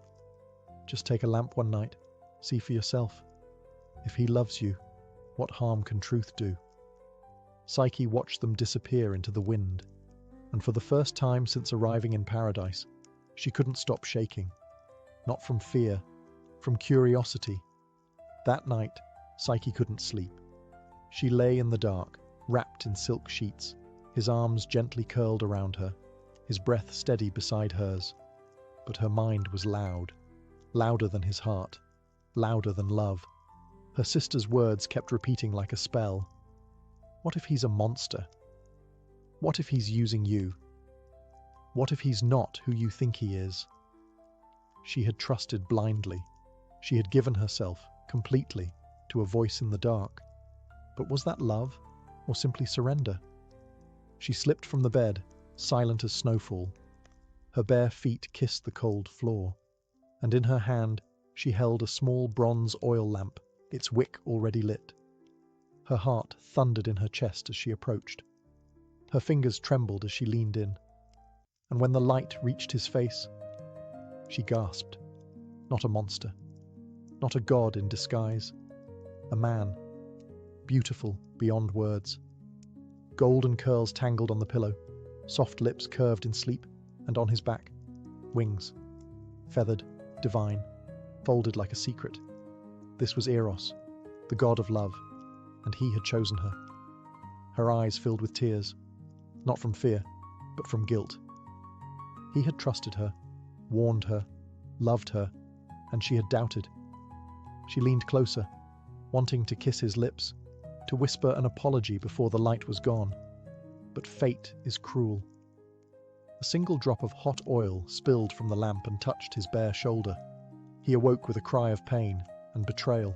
"Just take a lamp one night, see for yourself. If he loves you, what harm can truth do?" Psyche watched them disappear into the wind, and for the first time since arriving in paradise, she couldn't stop shaking. Not from fear, from curiosity. That night, Psyche couldn't sleep. She lay in the dark, wrapped in silk sheets, his arms gently curled around her, his breath steady beside hers. But her mind was loud, louder than his heart, louder than love. Her sister's words kept repeating like a spell. What if he's a monster? What if he's using you? What if he's not who you think he is? She had trusted blindly. She had given herself, completely, to a voice in the dark. But was that love, or simply surrender? She slipped from the bed, silent as snowfall. Her bare feet kissed the cold floor, and in her hand she held a small bronze oil lamp, its wick already lit. Her heart thundered in her chest as she approached. Her fingers trembled as she leaned in, and when the light reached his face, she gasped. Not a monster, not a god in disguise, a man, beautiful beyond words. Golden curls tangled on the pillow, soft lips curved in sleep, and on his back, wings, feathered, divine, folded like a secret. This was Eros, the god of love, and he had chosen her. Her eyes filled with tears, not from fear, but from guilt. He had trusted her, warned her, loved her, and she had doubted. She leaned closer, wanting to kiss his lips, to whisper an apology before the light was gone. But fate is cruel. A single drop of hot oil spilled from the lamp and touched his bare shoulder. He awoke with a cry of pain and betrayal.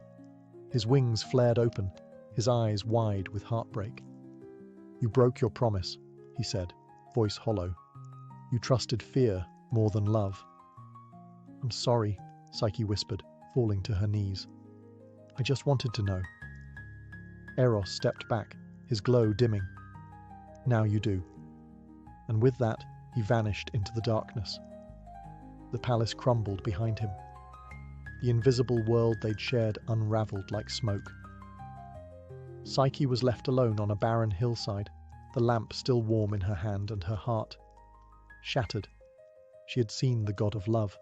His wings flared open, his eyes wide with heartbreak. "You broke your promise," he said, voice hollow. "You trusted fear more than love." "I'm sorry," Psyche whispered, falling to her knees. "I just wanted to know." Eros stepped back, his glow dimming. "Now you do." And with that, he vanished into the darkness. The palace crumbled behind him. The invisible world they'd shared unraveled like smoke. Psyche was left alone on a barren hillside, the lamp still warm in her hand and her heart shattered. She had seen the god of love,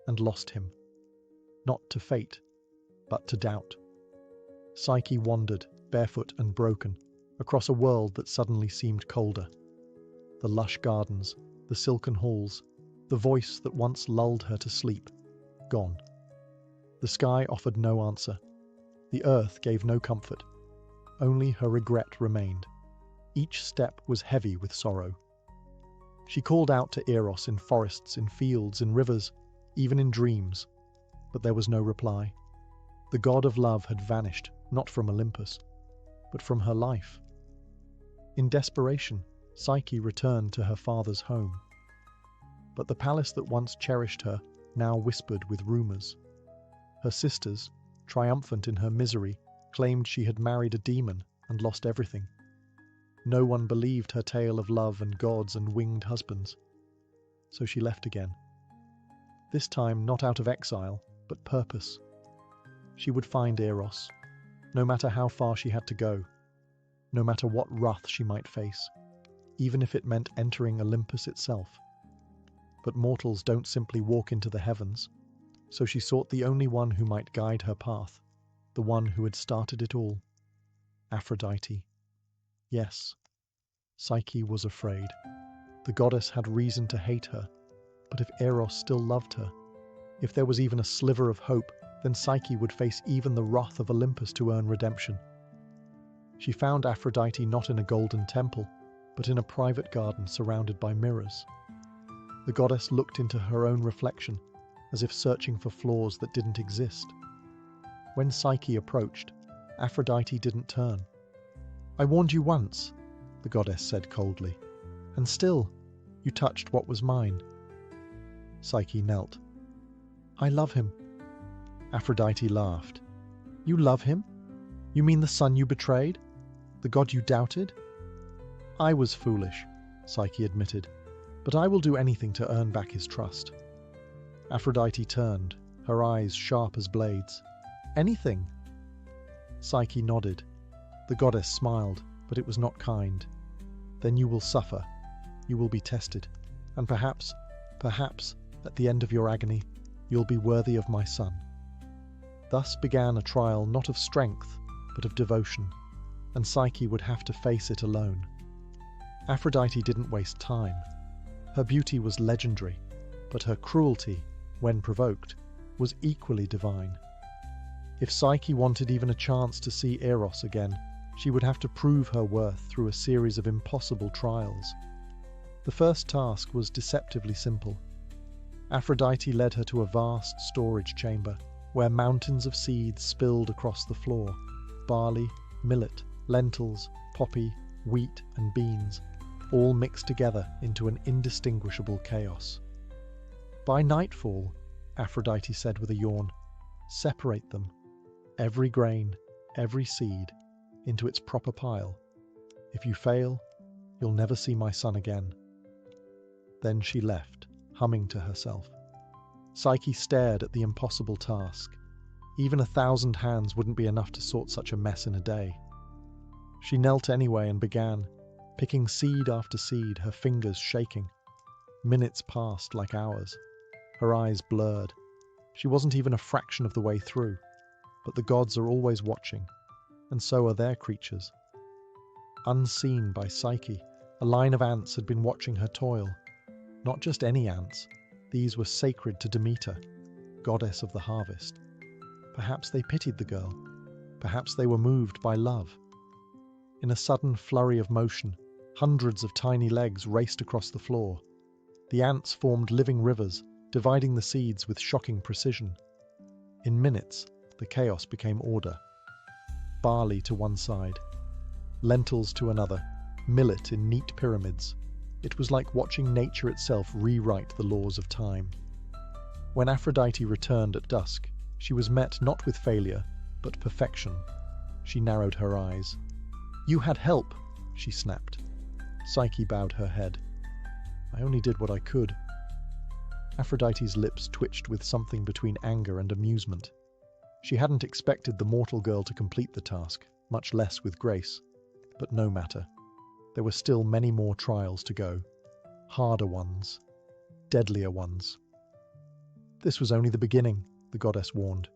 and lost him. Not to fate, but to doubt. Psyche wandered, barefoot and broken, across a world that suddenly seemed colder. The lush gardens, the silken halls, the voice that once lulled her to sleep, gone. The sky offered no answer. The earth gave no comfort. Only her regret remained. Each step was heavy with sorrow. She called out to Eros in forests, in fields, in rivers, even in dreams, but there was no reply. The god of love had vanished, not from Olympus, but from her life. In desperation, Psyche returned to her father's home. But the palace that once cherished her now whispered with rumors. Her sisters, triumphant in her misery, claimed she had married a demon and lost everything. No one believed her tale of love and gods and winged husbands. So she left again. This time not out of exile, but purpose. She would find Eros, no matter how far she had to go, no matter what wrath she might face, even if it meant entering Olympus itself. But mortals don't simply walk into the heavens, so she sought the only one who might guide her path, the one who had started it all. Aphrodite. Yes, Psyche was afraid. The goddess had reason to hate her, but if Eros still loved her, if there was even a sliver of hope, then Psyche would face even the wrath of Olympus to earn redemption. She found Aphrodite not in a golden temple, but in a private garden surrounded by mirrors. The goddess looked into her own reflection, as if searching for flaws that didn't exist. When Psyche approached, Aphrodite didn't turn. "I warned you once," the goddess said coldly, "and still, you touched what was mine." Psyche knelt. "I love him." Aphrodite laughed. "You love him? You mean the son you betrayed? The god you doubted?" "I was foolish," Psyche admitted, "but I will do anything to earn back his trust." Aphrodite turned, her eyes sharp as blades. "Anything?" Psyche nodded. The goddess smiled, but it was not kind. "Then you will suffer. You will be tested. And perhaps, at the end of your agony, you'll be worthy of my son." Thus began a trial not of strength, but of devotion, and Psyche would have to face it alone. Aphrodite didn't waste time. Her beauty was legendary, but her cruelty, when provoked, was equally divine. If Psyche wanted even a chance to see Eros again, she would have to prove her worth through a series of impossible trials. The first task was deceptively simple. Aphrodite led her to a vast storage chamber, where mountains of seeds spilled across the floor: barley, millet, lentils, poppy, wheat, and beans, all mixed together into an indistinguishable chaos. "By nightfall," Aphrodite said with a yawn, "separate them, every grain, every seed, into its proper pile. If you fail, you'll never see my son again." Then she left, humming to herself. Psyche stared at the impossible task. Even 1,000 hands wouldn't be enough to sort such a mess in a day. She knelt anyway and began, picking seed after seed, her fingers shaking. Minutes passed like hours. Her eyes blurred. She wasn't even a fraction of the way through. But the gods are always watching, and so are their creatures. Unseen by Psyche, a line of ants had been watching her toil. Not just any ants. These were sacred to Demeter, goddess of the harvest. Perhaps they pitied the girl. Perhaps they were moved by love. In a sudden flurry of motion, hundreds of tiny legs raced across the floor. The ants formed living rivers, dividing the seeds with shocking precision. In minutes, the chaos became order. Barley to one side, lentils to another, millet in neat pyramids. It was like watching nature itself rewrite the laws of time. When Aphrodite returned at dusk, she was met not with failure, but perfection. She narrowed her eyes. "You had help," she snapped. Psyche bowed her head. "I only did what I could." Aphrodite's lips twitched with something between anger and amusement. She hadn't expected the mortal girl to complete the task, much less with grace. But no matter. There were still many more trials to go. Harder ones. Deadlier ones. "This was only the beginning," the goddess warned.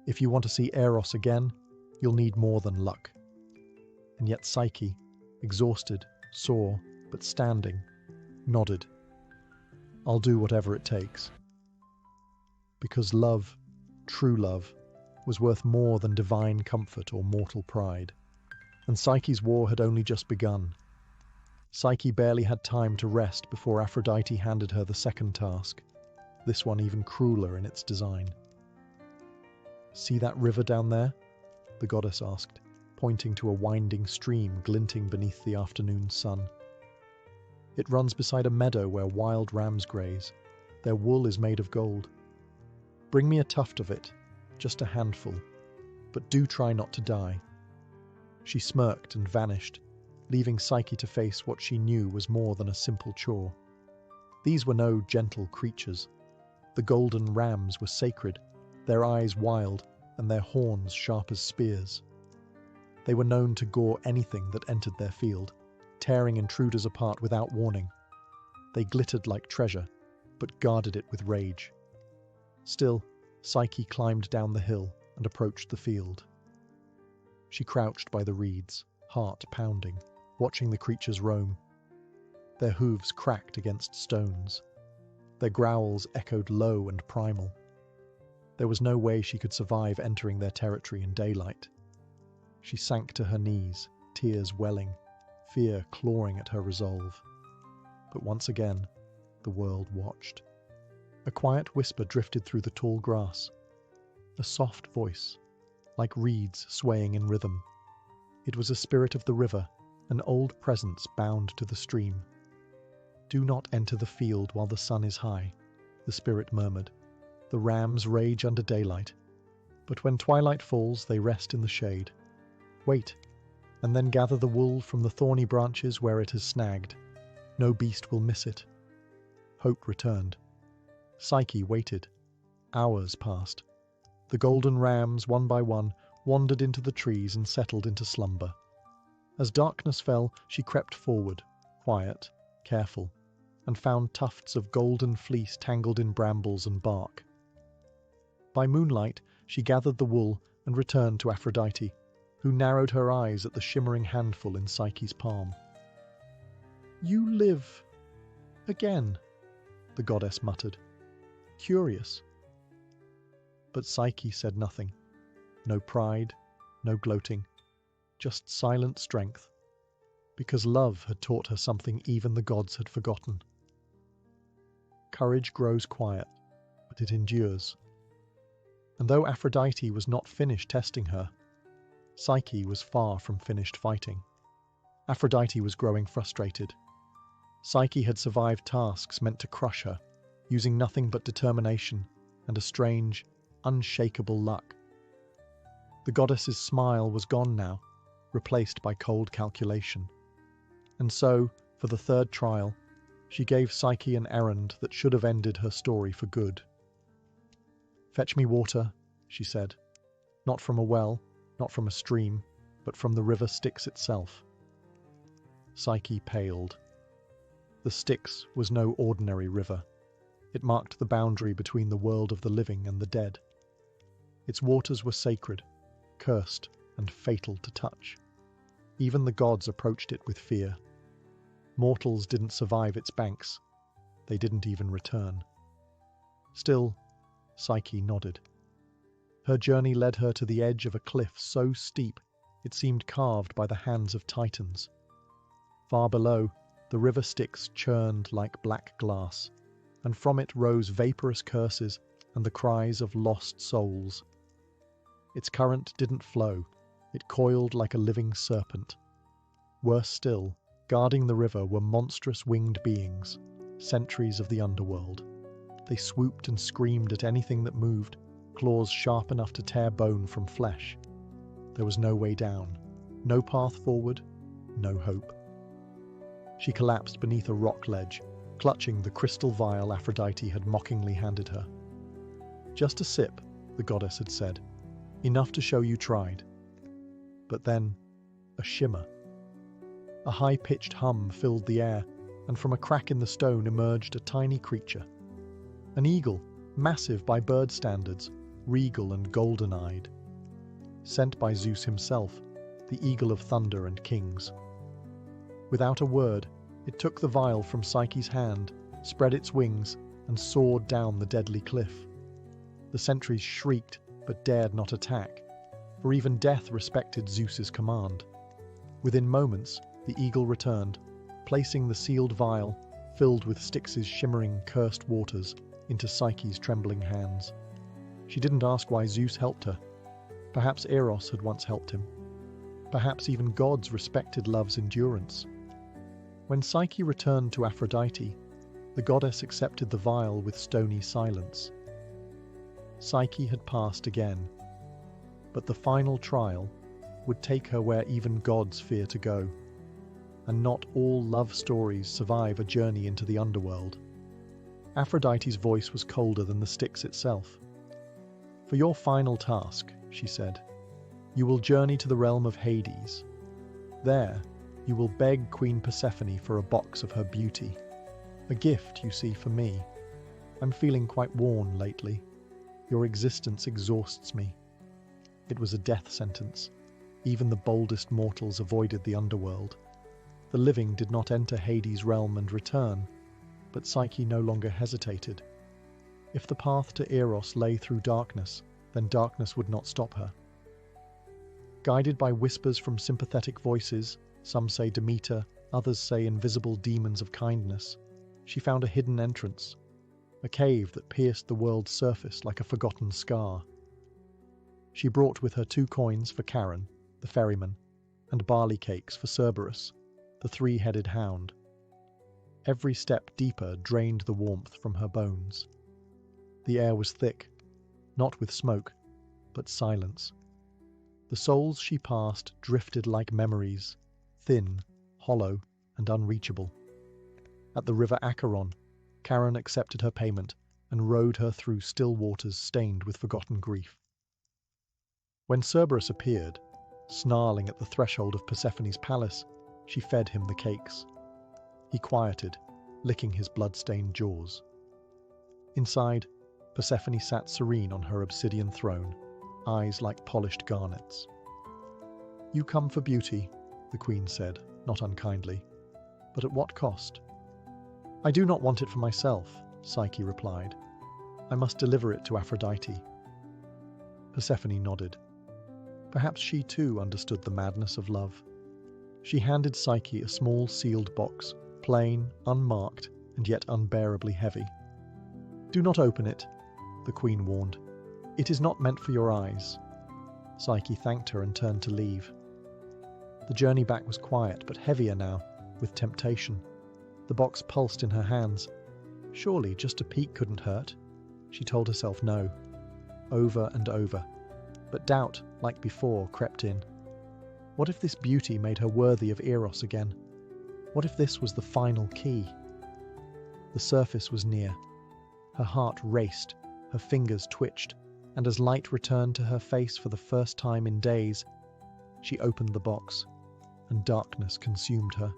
"If you want to see Eros again, you'll need more than luck." And yet Psyche, exhausted, sore, but standing, nodded. "I'll do whatever it takes." Because love, true love, was worth more than divine comfort or mortal pride. And Psyche's war had only just begun. Psyche barely had time to rest before Aphrodite handed her the second task, this one even crueler in its design. "See that river down there?" the goddess asked, pointing to a winding stream glinting beneath the afternoon sun. "It runs beside a meadow where wild rams graze. Their wool is made of gold. Bring me a tuft of it, just a handful, but do try not to die." She smirked and vanished, leaving Psyche to face what she knew was more than a simple chore. These were no gentle creatures. The golden rams were sacred, their eyes wild and their horns sharp as spears. They were known to gore anything that entered their field, tearing intruders apart without warning. They glittered like treasure, but guarded it with rage. Still, Psyche climbed down the hill and approached the field. She crouched by the reeds, heart pounding, watching the creatures roam. Their hooves cracked against stones. Their growls echoed low and primal. There was no way she could survive entering their territory in daylight. She sank to her knees, tears welling, fear clawing at her resolve. But once again, the world watched. A quiet whisper drifted through the tall grass. A soft voice, like reeds swaying in rhythm. It was a spirit of the river, an old presence bound to the stream. "Do not enter the field while the sun is high," the spirit murmured. "The rams rage under daylight, but when twilight falls they rest in the shade. Wait, and then gather the wool from the thorny branches where it has snagged. No beast will miss it." Hope returned. Psyche waited. Hours passed. The golden rams, one by one, wandered into the trees and settled into slumber. As darkness fell, she crept forward, quiet, careful, and found tufts of golden fleece tangled in brambles and bark. By moonlight, she gathered the wool and returned to Aphrodite, who narrowed her eyes at the shimmering handful in Psyche's palm. "You live again," the goddess muttered. "Curious." But Psyche said nothing. No pride, no gloating, just silent strength, because love had taught her something even the gods had forgotten. Courage grows quiet, but it endures. And though Aphrodite was not finished testing her, Psyche was far from finished fighting. Aphrodite was growing frustrated. Psyche had survived tasks meant to crush her, using nothing but determination and a strange, unshakable luck. The goddess's smile was gone now, replaced by cold calculation. And so, for the third trial, she gave Psyche an errand that should have ended her story for good. "Fetch me water," she said. "Not from a well, not from a stream, but from the river Styx itself." Psyche paled. The Styx was no ordinary river. It marked the boundary between the world of the living and the dead. Its waters were sacred, cursed, and fatal to touch. Even the gods approached it with fear. Mortals didn't survive its banks. They didn't even return. Still, Psyche nodded. Her journey led her to the edge of a cliff so steep it seemed carved by the hands of titans. Far below, the river Styx churned like black glass, and from it rose vaporous curses and the cries of lost souls. Its current didn't flow, it coiled like a living serpent. Worse still, guarding the river were monstrous winged beings, sentries of the underworld. They swooped and screamed at anything that moved, claws sharp enough to tear bone from flesh. There was no way down, no path forward, no hope. She collapsed beneath a rock ledge, clutching the crystal vial Aphrodite had mockingly handed her. "Just a sip," the goddess had said. "Enough to show you tried." But then, a shimmer. A high-pitched hum filled the air, and from a crack in the stone emerged a tiny creature. An eagle, massive by bird standards, regal and golden-eyed. Sent by Zeus himself, the eagle of thunder and kings. Without a word, it took the vial from Psyche's hand, spread its wings, and soared down the deadly cliff. The sentries shrieked, but dared not attack, for even death respected Zeus's command. Within moments, the eagle returned, placing the sealed vial, filled with Styx's shimmering, cursed waters, into Psyche's trembling hands. She didn't ask why Zeus helped her. Perhaps Eros had once helped him. Perhaps even gods respected love's endurance. When Psyche returned to Aphrodite, the goddess accepted the vial with stony silence. Psyche had passed again, but the final trial would take her where even gods fear to go, and not all love stories survive a journey into the underworld. Aphrodite's voice was colder than the Styx itself. "For your final task," she said, "you will journey to the realm of Hades. There, you will beg Queen Persephone for a box of her beauty. A gift, you see, for me. I'm feeling quite worn lately. Your existence exhausts me." It was a death sentence. Even the boldest mortals avoided the underworld. The living did not enter Hades' realm and return, but Psyche no longer hesitated. If the path to Eros lay through darkness, then darkness would not stop her. Guided by whispers from sympathetic voices, some say Demeter, others say invisible demons of kindness, she found a hidden entrance, a cave that pierced the world's surface like a forgotten scar. She brought with her 2 coins for Charon, the ferryman, and barley cakes for Cerberus, the 3-headed hound. Every step deeper drained the warmth from her bones. The air was thick, not with smoke, but silence. The souls she passed drifted like memories, thin, hollow, and unreachable. At the river Acheron, Charon accepted her payment and rowed her through still waters stained with forgotten grief. When Cerberus appeared, snarling at the threshold of Persephone's palace, she fed him the cakes. He quieted, licking his blood-stained jaws. Inside, Persephone sat serene on her obsidian throne, eyes like polished garnets. "You come for beauty," the queen said, not unkindly. "But at what cost?" "I do not want it for myself," Psyche replied. "I must deliver it to Aphrodite." Persephone nodded. Perhaps she too understood the madness of love. She handed Psyche a small sealed box, plain, unmarked, and yet unbearably heavy. "Do not open it," the queen warned. "It is not meant for your eyes." Psyche thanked her and turned to leave. The journey back was quiet, but heavier now, with temptation. The box pulsed in her hands. Surely just a peek couldn't hurt. She told herself no, over and over. But doubt, like before, crept in. What if this beauty made her worthy of Eros again? What if this was the final key? The surface was near. Her heart raced, her fingers twitched, and as light returned to her face for the first time in days, she opened the box, and darkness consumed her.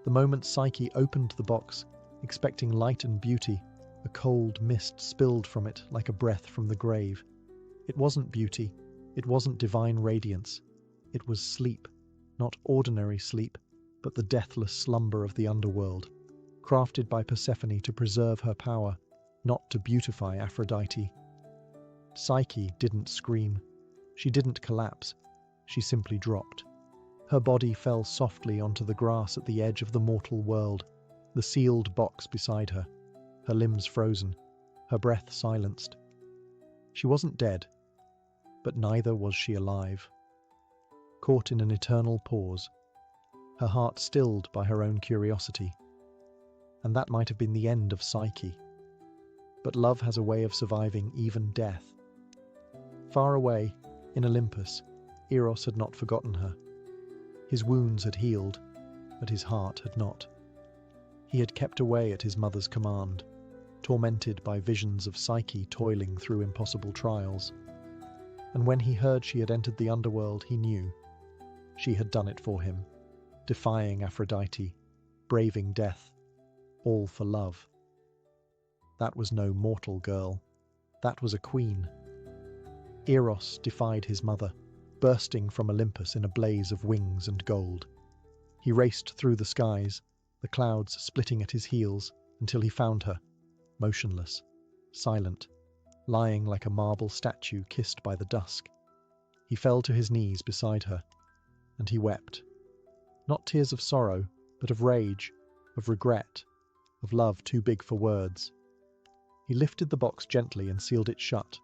The moment Psyche opened the box, expecting light and beauty, a cold mist spilled from it like a breath from the grave. It wasn't beauty, it wasn't divine radiance. It was sleep, not ordinary sleep, but the deathless slumber of the underworld, crafted by Persephone to preserve her power, not to beautify Aphrodite. Psyche didn't scream. She didn't collapse. She simply dropped. Her body fell softly onto the grass at the edge of the mortal world, the sealed box beside her, her limbs frozen, her breath silenced. She wasn't dead, but neither was she alive. Caught in an eternal pause, her heart stilled by her own curiosity. And that might have been the end of Psyche. But love has a way of surviving even death. Far away, in Olympus, Eros had not forgotten her. His wounds had healed, but his heart had not. He had kept away at his mother's command, tormented by visions of Psyche toiling through impossible trials. And when he heard she had entered the underworld, he knew. She had done it for him, defying Aphrodite, braving death, all for love. That was no mortal girl. That was a queen. Eros defied his mother, bursting from Olympus in a blaze of wings and gold. He raced through the skies, the clouds splitting at his heels, until he found her, motionless, silent, lying like a marble statue kissed by the dusk. He fell to his knees beside her, and he wept. Not tears of sorrow, but of rage, of regret, of love too big for words. He lifted the box gently and sealed it shut.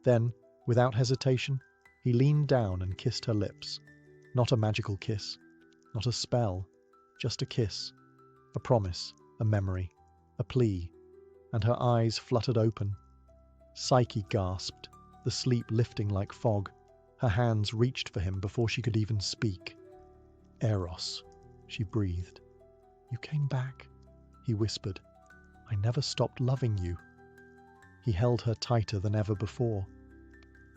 Then, without hesitation, he leaned down and kissed her lips. Not a magical kiss, not a spell, just a kiss, a promise, a memory, a plea, and her eyes fluttered open. Psyche gasped, the sleep lifting like fog. Her hands reached for him before she could even speak. "Eros," she breathed. "You came back," he whispered. "I never stopped loving you." He held her tighter than ever before.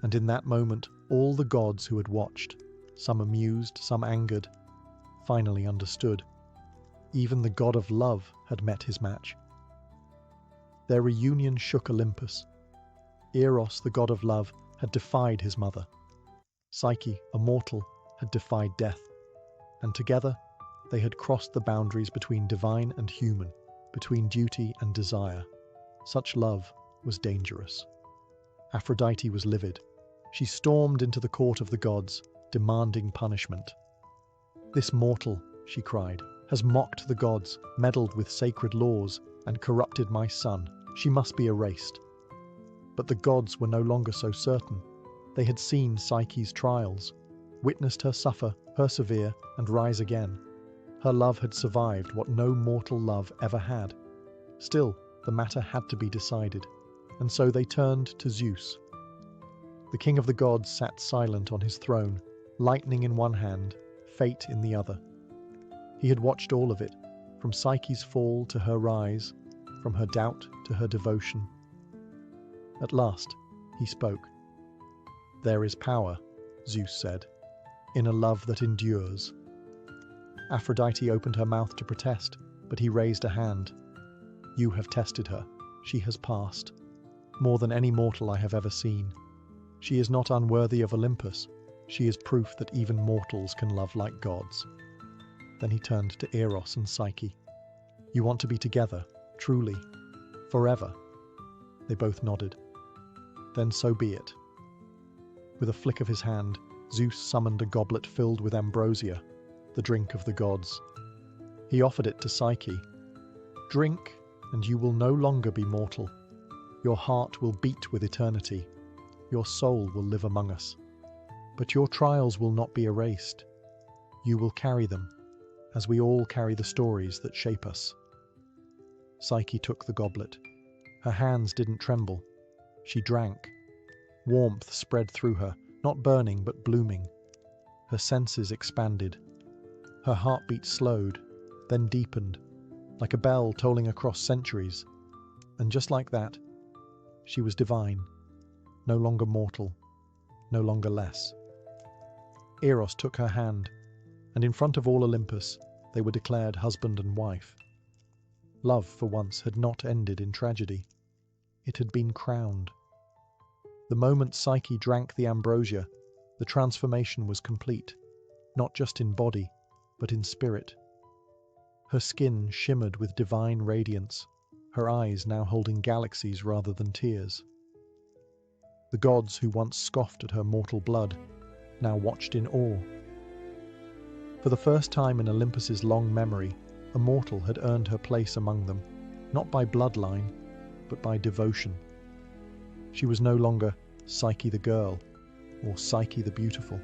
And in that moment, all the gods who had watched, some amused, some angered, finally understood. Even the god of love had met his match. Their reunion shook Olympus. Eros, the god of love, had defied his mother. Psyche, a mortal, had defied death. And together, they had crossed the boundaries between divine and human, between duty and desire. Such love was dangerous. Aphrodite was livid. She stormed into the court of the gods, demanding punishment. "This mortal," she cried, "has mocked the gods, meddled with sacred laws, and corrupted my son. She must be erased." But the gods were no longer so certain. They had seen Psyche's trials, witnessed her suffer, persevere, and rise again. Her love had survived what no mortal love ever had. Still, the matter had to be decided, and so they turned to Zeus. The king of the gods sat silent on his throne, lightning in one hand, fate in the other. He had watched all of it, from Psyche's fall to her rise, from her doubt to her devotion. At last, he spoke. "There is power," Zeus said, "in a love that endures." Aphrodite opened her mouth to protest, but he raised a hand. "You have tested her. She has passed. More than any mortal I have ever seen. She is not unworthy of Olympus. She is proof that even mortals can love like gods." Then he turned to Eros and Psyche. "You want to be together, truly, forever?" They both nodded. "Then so be it." With a flick of his hand, Zeus summoned a goblet filled with ambrosia, the drink of the gods. He offered it to Psyche. "Drink, and you will no longer be mortal. Your heart will beat with eternity. Your soul will live among us. But your trials will not be erased. You will carry them, as we all carry the stories that shape us." Psyche took the goblet. Her hands didn't tremble. She drank. Warmth spread through her, not burning but blooming. Her senses expanded. Her heartbeat slowed, then deepened, like a bell tolling across centuries. And just like that, she was divine, no longer mortal, no longer less. Eros took her hand, and in front of all Olympus, they were declared husband and wife. Love, for once, had not ended in tragedy. It had been crowned. The moment Psyche drank the ambrosia, the transformation was complete, not just in body, but in spirit. Her skin shimmered with divine radiance, her eyes now holding galaxies rather than tears. The gods who once scoffed at her mortal blood now watched in awe. For the first time in Olympus's long memory, a mortal had earned her place among them, not by bloodline, but by devotion. She was no longer Psyche the girl, or Psyche the beautiful.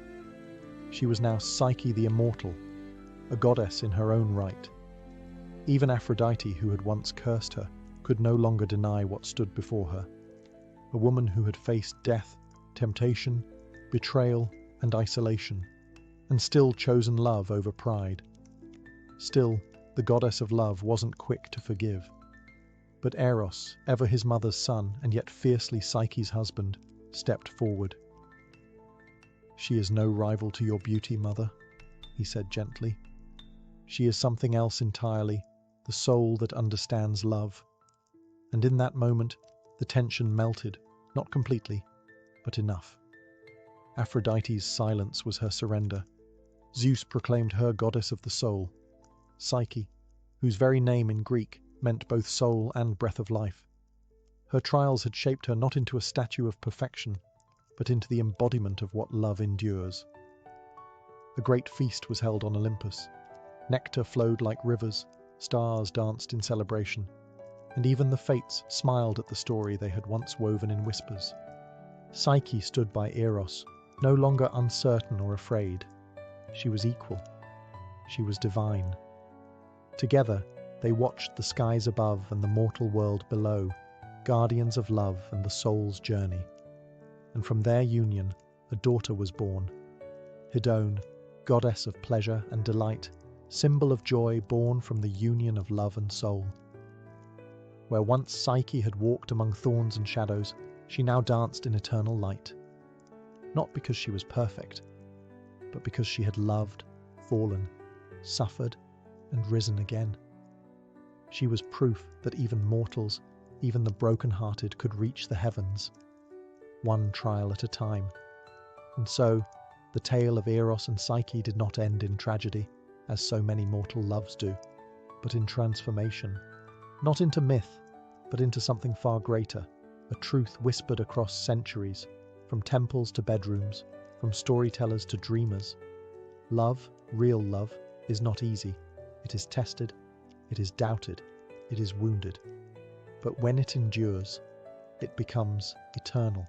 She was now Psyche the immortal, a goddess in her own right. Even Aphrodite, who had once cursed her, could no longer deny what stood before her. A woman who had faced death, temptation, betrayal, and isolation, and still chosen love over pride. Still, the goddess of love wasn't quick to forgive. But Eros, ever his mother's son and yet fiercely Psyche's husband, stepped forward. "She is no rival to your beauty, mother," he said gently. "She is something else entirely, the soul that understands love." And in that moment, the tension melted, not completely, but enough. Aphrodite's silence was her surrender. Zeus proclaimed her goddess of the soul, Psyche, whose very name in Greek meant both soul and breath of life. Her trials had shaped her not into a statue of perfection, but into the embodiment of what love endures. A great feast was held on Olympus. Nectar flowed like rivers, stars danced in celebration, and even the fates smiled at the story they had once woven in whispers. Psyche stood by Eros, no longer uncertain or afraid. She was equal. She was divine. Together, they watched the skies above and the mortal world below, guardians of love and the soul's journey. And from their union, a daughter was born. Hidone, goddess of pleasure and delight, symbol of joy born from the union of love and soul. Where once Psyche had walked among thorns and shadows, she now danced in eternal light. Not because she was perfect, but because she had loved, fallen, suffered, and risen again. She was proof that even mortals, even the broken-hearted, could reach the heavens, one trial at a time. And so, the tale of Eros and Psyche did not end in tragedy, as so many mortal loves do, but in transformation. Not into myth, but into something far greater, a truth whispered across centuries, from temples to bedrooms, from storytellers to dreamers. Love, real love, is not easy. It is tested, it is doubted, it is wounded. But when it endures, it becomes eternal.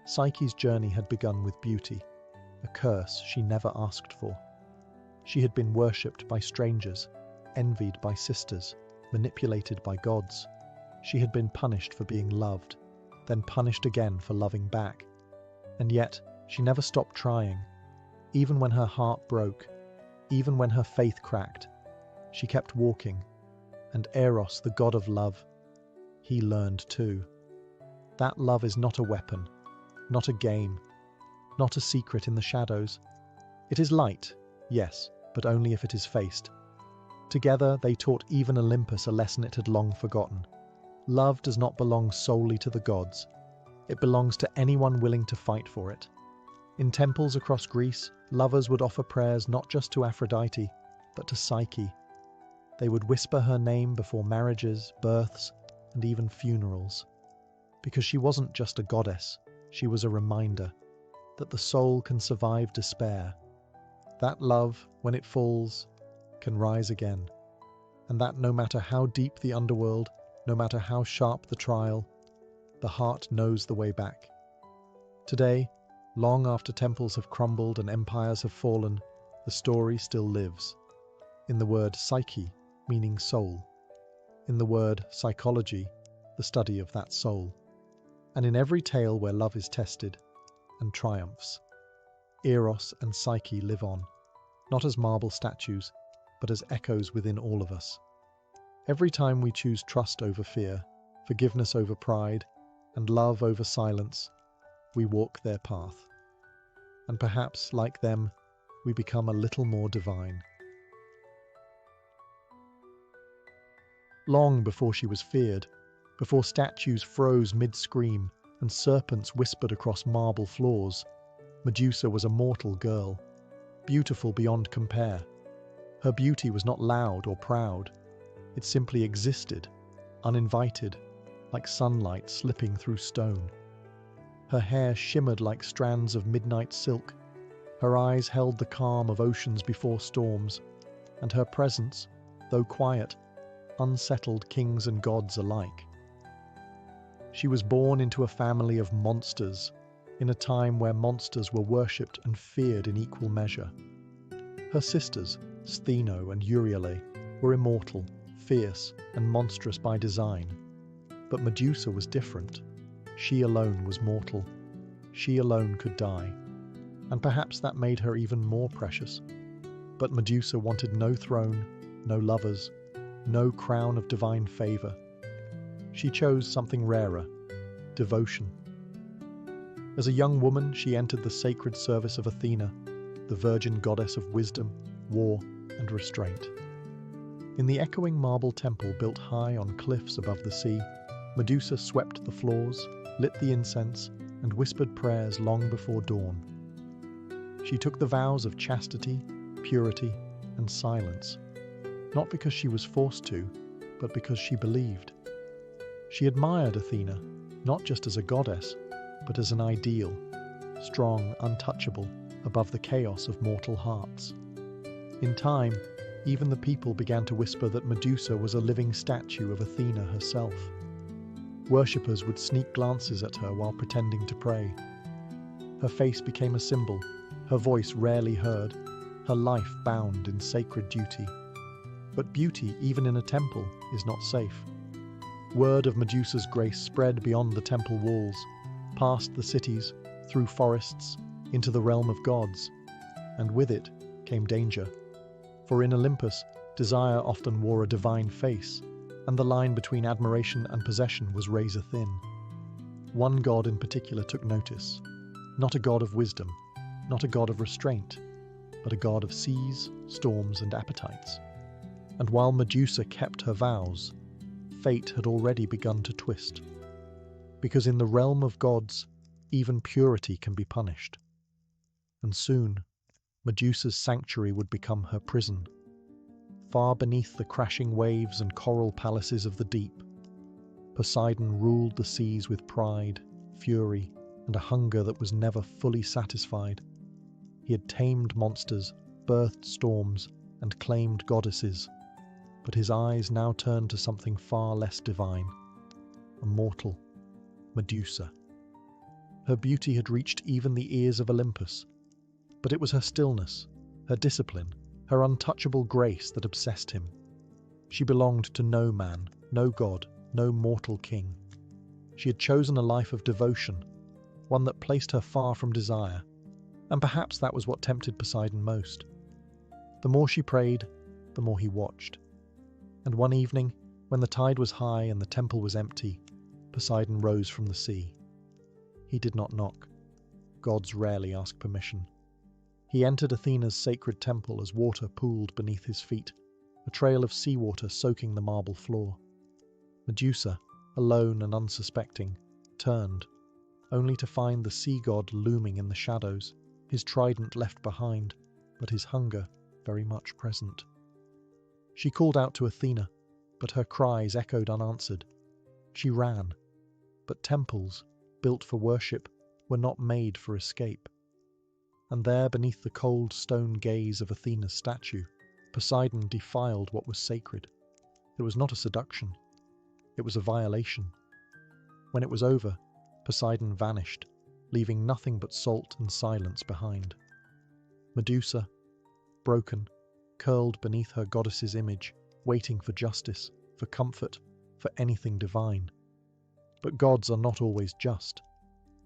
Psyche's journey had begun with beauty, a curse she never asked for. She had been worshipped by strangers, envied by sisters, manipulated by gods. She had been punished for being loved, then punished again for loving back. And yet, she never stopped trying. Even when her heart broke, even when her faith cracked, she kept walking. And Eros, the god of love, he learned too. That love is not a weapon, not a game, not a secret in the shadows. It is light, yes, but only if it is faced. Together they taught even Olympus a lesson it had long forgotten. Love does not belong solely to the gods. It belongs to anyone willing to fight for it. In temples across Greece, lovers would offer prayers not just to Aphrodite, but to Psyche. They would whisper her name before marriages, births, and even funerals. Because she wasn't just a goddess, she was a reminder that the soul can survive despair, that love, when it falls, can rise again, and that no matter how deep the underworld, no matter how sharp the trial, the heart knows the way back. Today, long after temples have crumbled and empires have fallen, the story still lives. In the word psyche, meaning soul. In the word psychology, the study of that soul. And in every tale where love is tested and triumphs, Eros and Psyche live on, not as marble statues, but as echoes within all of us. Every time we choose trust over fear, forgiveness over pride, and love over silence, we walk their path. And perhaps, like them, we become a little more divine. Long before she was feared, before statues froze mid-scream and serpents whispered across marble floors, Medusa was a mortal girl, beautiful beyond compare. Her beauty was not loud or proud. It simply existed, uninvited, like sunlight slipping through stone. Her hair shimmered like strands of midnight silk. Her eyes held the calm of oceans before storms, and her presence, though quiet, unsettled kings and gods alike. She was born into a family of monsters, in a time where monsters were worshipped and feared in equal measure. Her sisters, Stheno and Euryale, were immortal, fierce, and monstrous by design. But Medusa was different. She alone was mortal. She alone could die. And perhaps that made her even more precious. But Medusa wanted no throne, no lovers, no crown of divine favor. She chose something rarer, devotion. As a young woman, she entered the sacred service of Athena, the virgin goddess of wisdom, war, and restraint. In the echoing marble temple built high on cliffs above the sea, Medusa swept the floors, lit the incense, and whispered prayers long before dawn. She took the vows of chastity, purity, and silence, not because she was forced to, but because she believed. She admired Athena, not just as a goddess, but as an ideal, strong, untouchable, above the chaos of mortal hearts. In time, even the people began to whisper that Medusa was a living statue of Athena herself. Worshippers would sneak glances at her while pretending to pray. Her face became a symbol, her voice rarely heard, her life bound in sacred duty. But beauty, even in a temple, is not safe. Word of Medusa's grace spread beyond the temple walls, past the cities, through forests, into the realm of gods, and with it came danger. For in Olympus, desire often wore a divine face, and the line between admiration and possession was razor thin. One god in particular took notice, not a god of wisdom, not a god of restraint, but a god of seas, storms, and appetites. And while Medusa kept her vows, fate had already begun to twist. Because in the realm of gods, even purity can be punished. And soon, Medusa's sanctuary would become her prison. Far beneath the crashing waves and coral palaces of the deep, Poseidon ruled the seas with pride, fury, and a hunger that was never fully satisfied. He had tamed monsters, birthed storms, and claimed goddesses, but his eyes now turned to something far less divine, a mortal, Medusa. Her beauty had reached even the ears of Olympus, but it was her stillness, her discipline, her untouchable grace that obsessed him. She belonged to no man, no god, no mortal king. She had chosen a life of devotion, one that placed her far from desire, and perhaps that was what tempted Poseidon most. The more she prayed, the more he watched. And one evening, when the tide was high and the temple was empty, Poseidon rose from the sea. He did not knock. Gods rarely ask permission. He entered Athena's sacred temple as water pooled beneath his feet, a trail of seawater soaking the marble floor. Medusa, alone and unsuspecting, turned, only to find the sea god looming in the shadows, his trident left behind, but his hunger very much present. She called out to Athena, but her cries echoed unanswered. She ran, but temples, built for worship, were not made for escape. And there, beneath the cold stone gaze of Athena's statue, Poseidon defiled what was sacred. It was not a seduction. It was a violation. When it was over, Poseidon vanished, leaving nothing but salt and silence behind. Medusa, broken, curled beneath her goddess's image, waiting for justice, for comfort, for anything divine. But gods are not always just.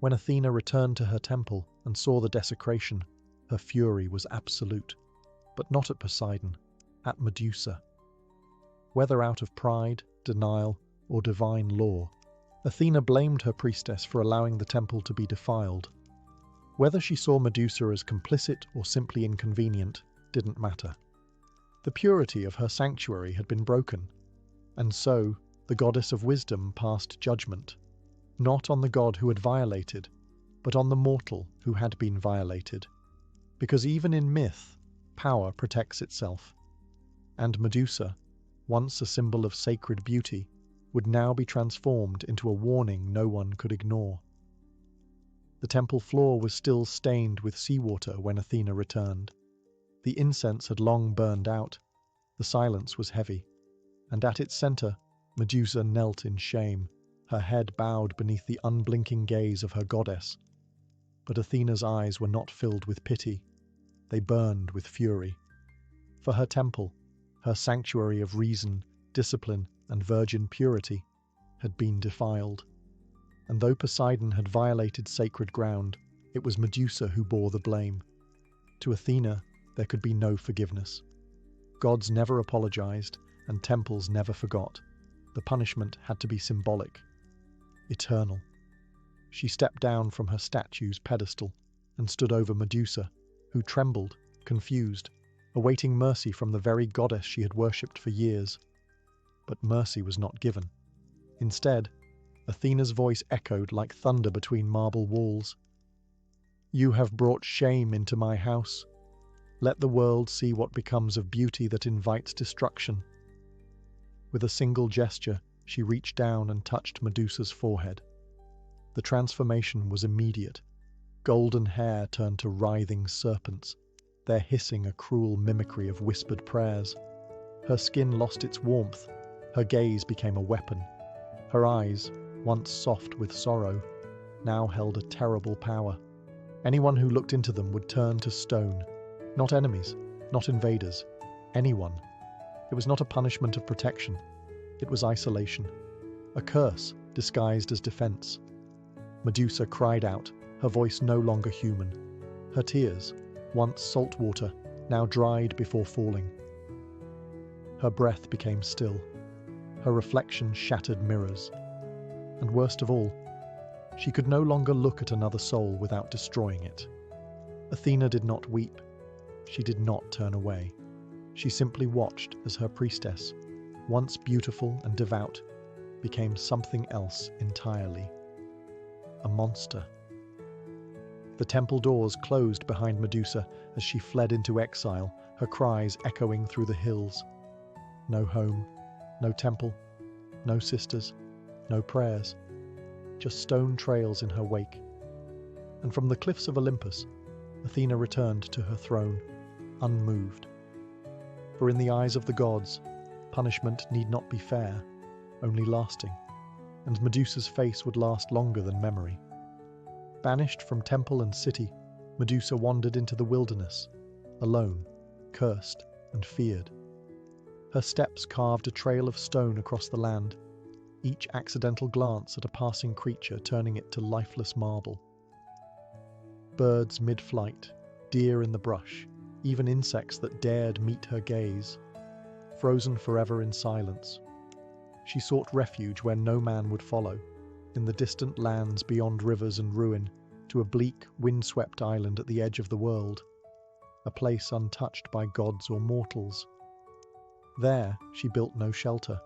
When Athena returned to her temple and saw the desecration, her fury was absolute. But not at Poseidon, at Medusa. Whether out of pride, denial, or divine law, Athena blamed her priestess for allowing the temple to be defiled. Whether she saw Medusa as complicit or simply inconvenient didn't matter. The purity of her sanctuary had been broken, and so the goddess of wisdom passed judgment, not on the god who had violated, but on the mortal who had been violated. Because even in myth, power protects itself, and Medusa, once a symbol of sacred beauty, would now be transformed into a warning no one could ignore. The temple floor was still stained with seawater when Athena returned. The incense had long burned out, the silence was heavy, and at its center, Medusa knelt in shame, her head bowed beneath the unblinking gaze of her goddess. But Athena's eyes were not filled with pity, they burned with fury. For her temple, her sanctuary of reason, discipline, and virgin purity, had been defiled. And though Poseidon had violated sacred ground, it was Medusa who bore the blame. To Athena, there could be no forgiveness. Gods never apologized, and temples never forgot. The punishment had to be symbolic, eternal. She stepped down from her statue's pedestal and stood over Medusa, who trembled, confused, awaiting mercy from the very goddess she had worshipped for years. But mercy was not given. Instead, Athena's voice echoed like thunder between marble walls. "You have brought shame into my house. Let the world see what becomes of beauty that invites destruction." With a single gesture, she reached down and touched Medusa's forehead. The transformation was immediate. Golden hair turned to writhing serpents, their hissing a cruel mimicry of whispered prayers. Her skin lost its warmth. Her gaze became a weapon. Her eyes, once soft with sorrow, now held a terrible power. Anyone who looked into them would turn to stone. Not enemies, not invaders, anyone. It was not a punishment of protection. It was isolation. A curse disguised as defense. Medusa cried out, her voice no longer human. Her tears, once salt water, now dried before falling. Her breath became still. Her reflection shattered mirrors. And worst of all, she could no longer look at another soul without destroying it. Athena did not weep. She did not turn away. She simply watched as her priestess, once beautiful and devout, became something else entirely. A monster. The temple doors closed behind Medusa as she fled into exile, her cries echoing through the hills. No home, no temple, no sisters, no prayers, just stone trails in her wake. And from the cliffs of Olympus, Athena returned to her throne, unmoved. For in the eyes of the gods, punishment need not be fair, only lasting, and Medusa's face would last longer than memory. Banished from temple and city, Medusa wandered into the wilderness, alone, cursed, and feared. Her steps carved a trail of stone across the land, each accidental glance at a passing creature turning it to lifeless marble. Birds mid-flight, deer in the brush, even insects that dared meet her gaze, frozen forever in silence. She sought refuge where no man would follow, in the distant lands beyond rivers and ruin, to a bleak, windswept island at the edge of the world, a place untouched by gods or mortals. There she built no shelter.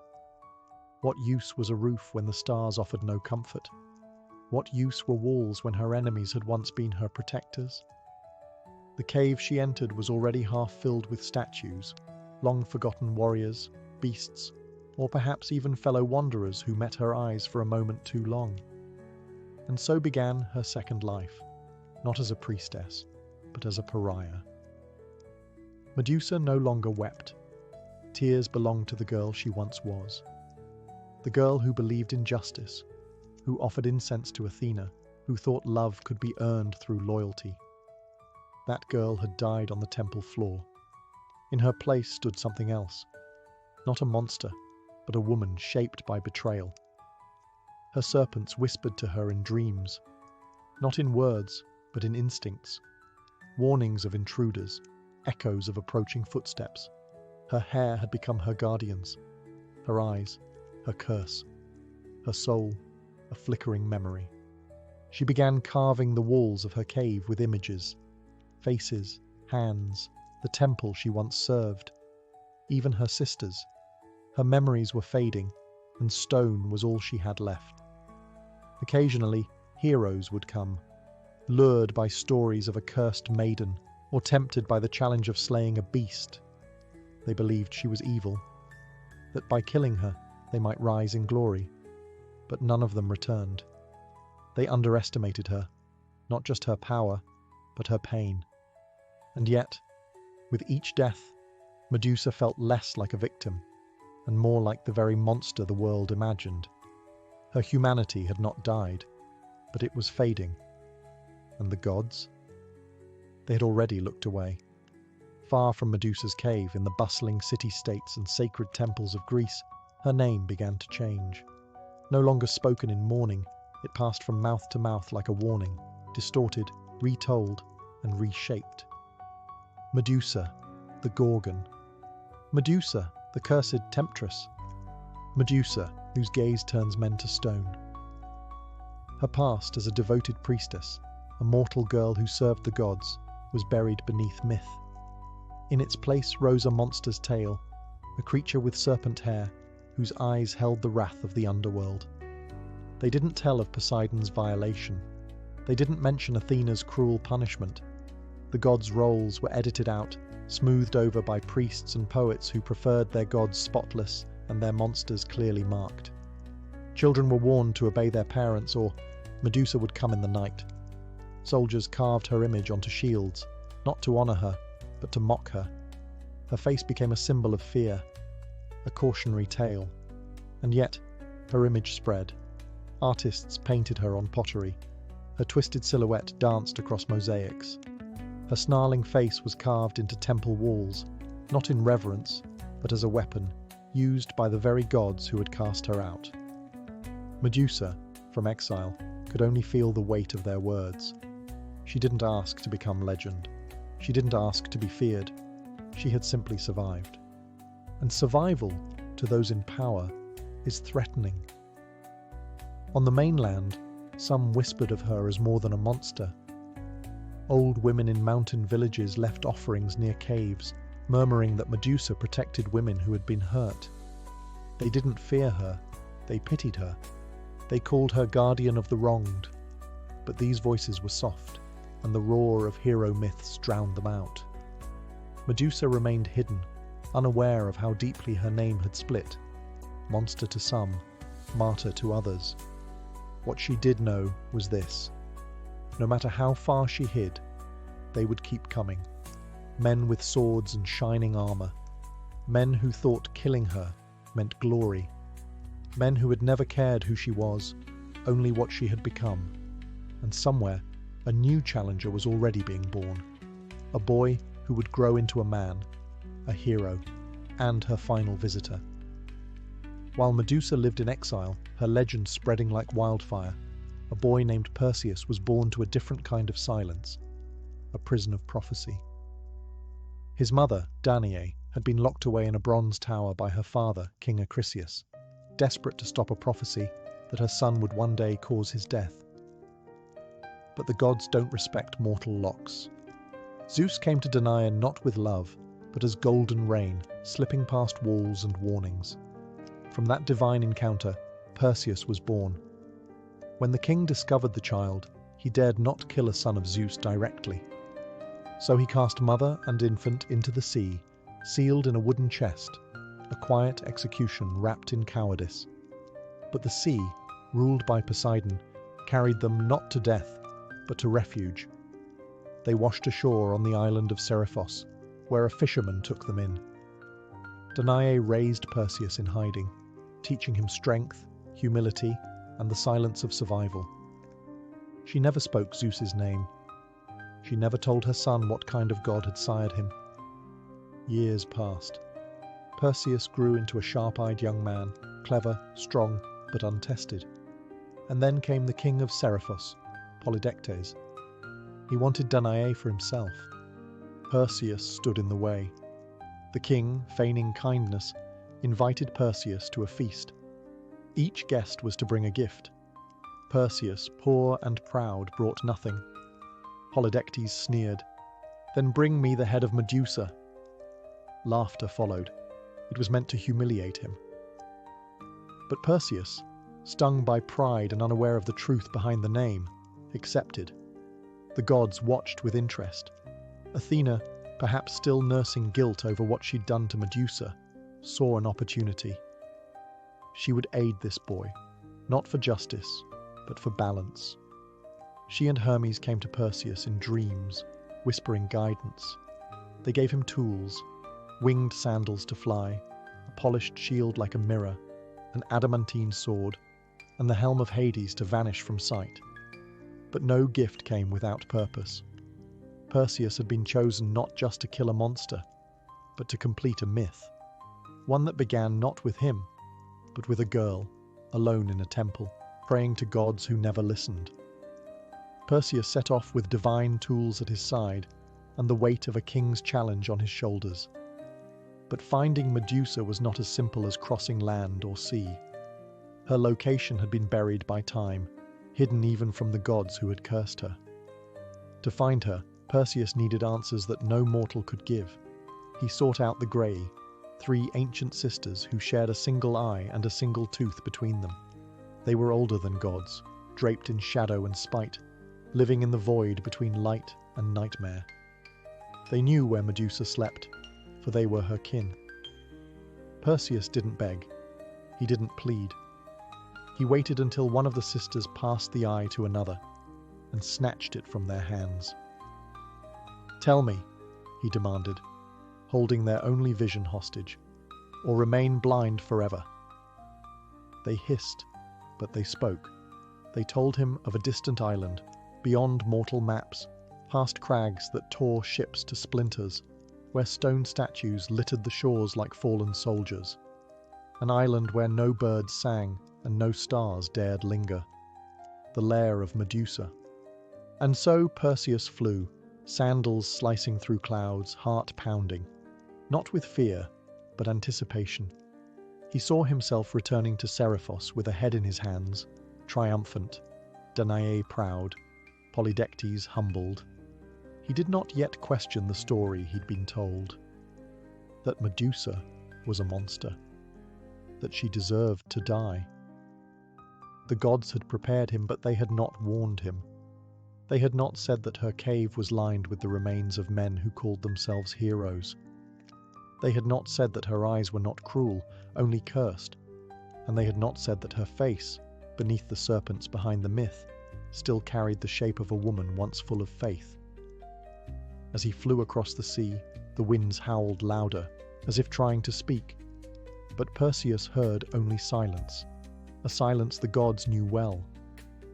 What use was a roof when the stars offered no comfort? What use were walls when her enemies had once been her protectors? The cave she entered was already half filled with statues, long-forgotten warriors, beasts, or perhaps even fellow wanderers who met her eyes for a moment too long. And so began her second life, not as a priestess, but as a pariah. Medusa no longer wept. Tears belonged to the girl she once was. The girl who believed in justice, who offered incense to Athena, who thought love could be earned through loyalty. That girl had died on the temple floor. In her place stood something else. Not a monster, but a woman shaped by betrayal. Her serpents whispered to her in dreams, not in words, but in instincts. Warnings of intruders, echoes of approaching footsteps. Her hair had become her guardians, her eyes, her curse, her soul, a flickering memory. She began carving the walls of her cave with images, faces, hands, the temple she once served, even her sisters. Her memories were fading, and stone was all she had left. Occasionally, heroes would come, lured by stories of a cursed maiden, or tempted by the challenge of slaying a beast. They believed she was evil, that by killing her, they might rise in glory. But none of them returned. They underestimated her, not just her power, but her pain. And yet, with each death, Medusa felt less like a victim, and more like the very monster the world imagined. Her humanity had not died, but it was fading. And the gods? They had already looked away. Far from Medusa's cave, in the bustling city-states and sacred temples of Greece, her name began to change. No longer spoken in mourning, it passed from mouth to mouth like a warning, distorted, retold, and reshaped. Medusa, the Gorgon. Medusa, the cursed temptress. Medusa, whose gaze turns men to stone. Her past as a devoted priestess, a mortal girl who served the gods, was buried beneath myth. In its place rose a monster's tale, a creature with serpent hair, whose eyes held the wrath of the underworld. They didn't tell of Poseidon's violation. They didn't mention Athena's cruel punishment. The gods' roles were edited out, smoothed over by priests and poets who preferred their gods spotless and their monsters clearly marked. Children were warned to obey their parents, or Medusa would come in the night. Soldiers carved her image onto shields, not to honor her, but to mock her. Her face became a symbol of fear, a cautionary tale. And yet, her image spread. Artists painted her on pottery. Her twisted silhouette danced across mosaics. Her snarling face was carved into temple walls, not in reverence, but as a weapon, used by the very gods who had cast her out. Medusa, from exile, could only feel the weight of their words. She didn't ask to become legend. She didn't ask to be feared. She had simply survived. And survival, to those in power, is threatening. On the mainland, some whispered of her as more than a monster. Old women in mountain villages left offerings near caves, murmuring that Medusa protected women who had been hurt. They didn't fear her, they pitied her. They called her guardian of the wronged. But these voices were soft, and the roar of hero myths drowned them out. Medusa remained hidden, unaware of how deeply her name had split. Monster to some, martyr to others. What she did know was this: no matter how far she hid, they would keep coming. Men with swords and shining armor. Men who thought killing her meant glory. Men who had never cared who she was, only what she had become. And somewhere, a new challenger was already being born. A boy who would grow into a man, a hero, and her final visitor. While Medusa lived in exile, her legend spreading like wildfire, a boy named Perseus was born to a different kind of silence, a prison of prophecy. His mother, Danae, had been locked away in a bronze tower by her father, King Acrisius, desperate to stop a prophecy that her son would one day cause his death. But the gods don't respect mortal locks. Zeus came to Danae not with love, but as golden rain, slipping past walls and warnings. From that divine encounter, Perseus was born. When the king discovered the child, he dared not kill a son of Zeus directly. So he cast mother and infant into the sea, sealed in a wooden chest, a quiet execution wrapped in cowardice. But the sea, ruled by Poseidon, carried them not to death, but to refuge. They washed ashore on the island of Seriphos, where a fisherman took them in. Danae raised Perseus in hiding, teaching him strength, humility, and the silence of survival. She never spoke Zeus's name. She never told her son what kind of god had sired him. Years passed. Perseus grew into a sharp-eyed young man, clever, strong, but untested. And then came the king of Seriphos, Polydectes. He wanted Danae for himself. Perseus stood in the way. The king, feigning kindness, invited Perseus to a feast. Each guest was to bring a gift. Perseus, poor and proud, brought nothing. Polydectes sneered, "Then bring me the head of Medusa." Laughter followed. It was meant to humiliate him. But Perseus, stung by pride and unaware of the truth behind the name, accepted. The gods watched with interest. Athena, perhaps still nursing guilt over what she'd done to Medusa, saw an opportunity. She would aid this boy, not for justice, but for balance. She and Hermes came to Perseus in dreams, whispering guidance. They gave him tools, winged sandals to fly, a polished shield like a mirror, an adamantine sword, and the helm of Hades to vanish from sight. But no gift came without purpose. Perseus had been chosen not just to kill a monster, but to complete a myth. One that began not with him, but with a girl, alone in a temple, praying to gods who never listened. Perseus set off with divine tools at his side and the weight of a king's challenge on his shoulders. But finding Medusa was not as simple as crossing land or sea. Her location had been buried by time, hidden even from the gods who had cursed her. To find her, Perseus needed answers that no mortal could give. He sought out the Grey, 3 ancient sisters who shared a single eye and a single tooth between them. They were older than gods, draped in shadow and spite, living in the void between light and nightmare. They knew where Medusa slept, for they were her kin. Perseus didn't beg. He didn't plead. He waited until one of the sisters passed the eye to another and snatched it from their hands. "Tell me," he demanded, holding their only vision hostage, "or remain blind forever." They hissed, but they spoke. They told him of a distant island, beyond mortal maps, past crags that tore ships to splinters, where stone statues littered the shores like fallen soldiers. An island where no birds sang and no stars dared linger. The lair of Medusa. And so Perseus flew, sandals slicing through clouds, heart pounding. Not with fear, but anticipation. He saw himself returning to Seriphos with a head in his hands, triumphant, Danae proud, Polydectes humbled. He did not yet question the story he'd been told. That Medusa was a monster. That she deserved to die. The gods had prepared him, but they had not warned him. They had not said that her cave was lined with the remains of men who called themselves heroes. They had not said that her eyes were not cruel, only cursed. And they had not said that her face, beneath the serpents behind the myth, still carried the shape of a woman once full of faith. As he flew across the sea, the winds howled louder, as if trying to speak. But Perseus heard only silence, a silence the gods knew well.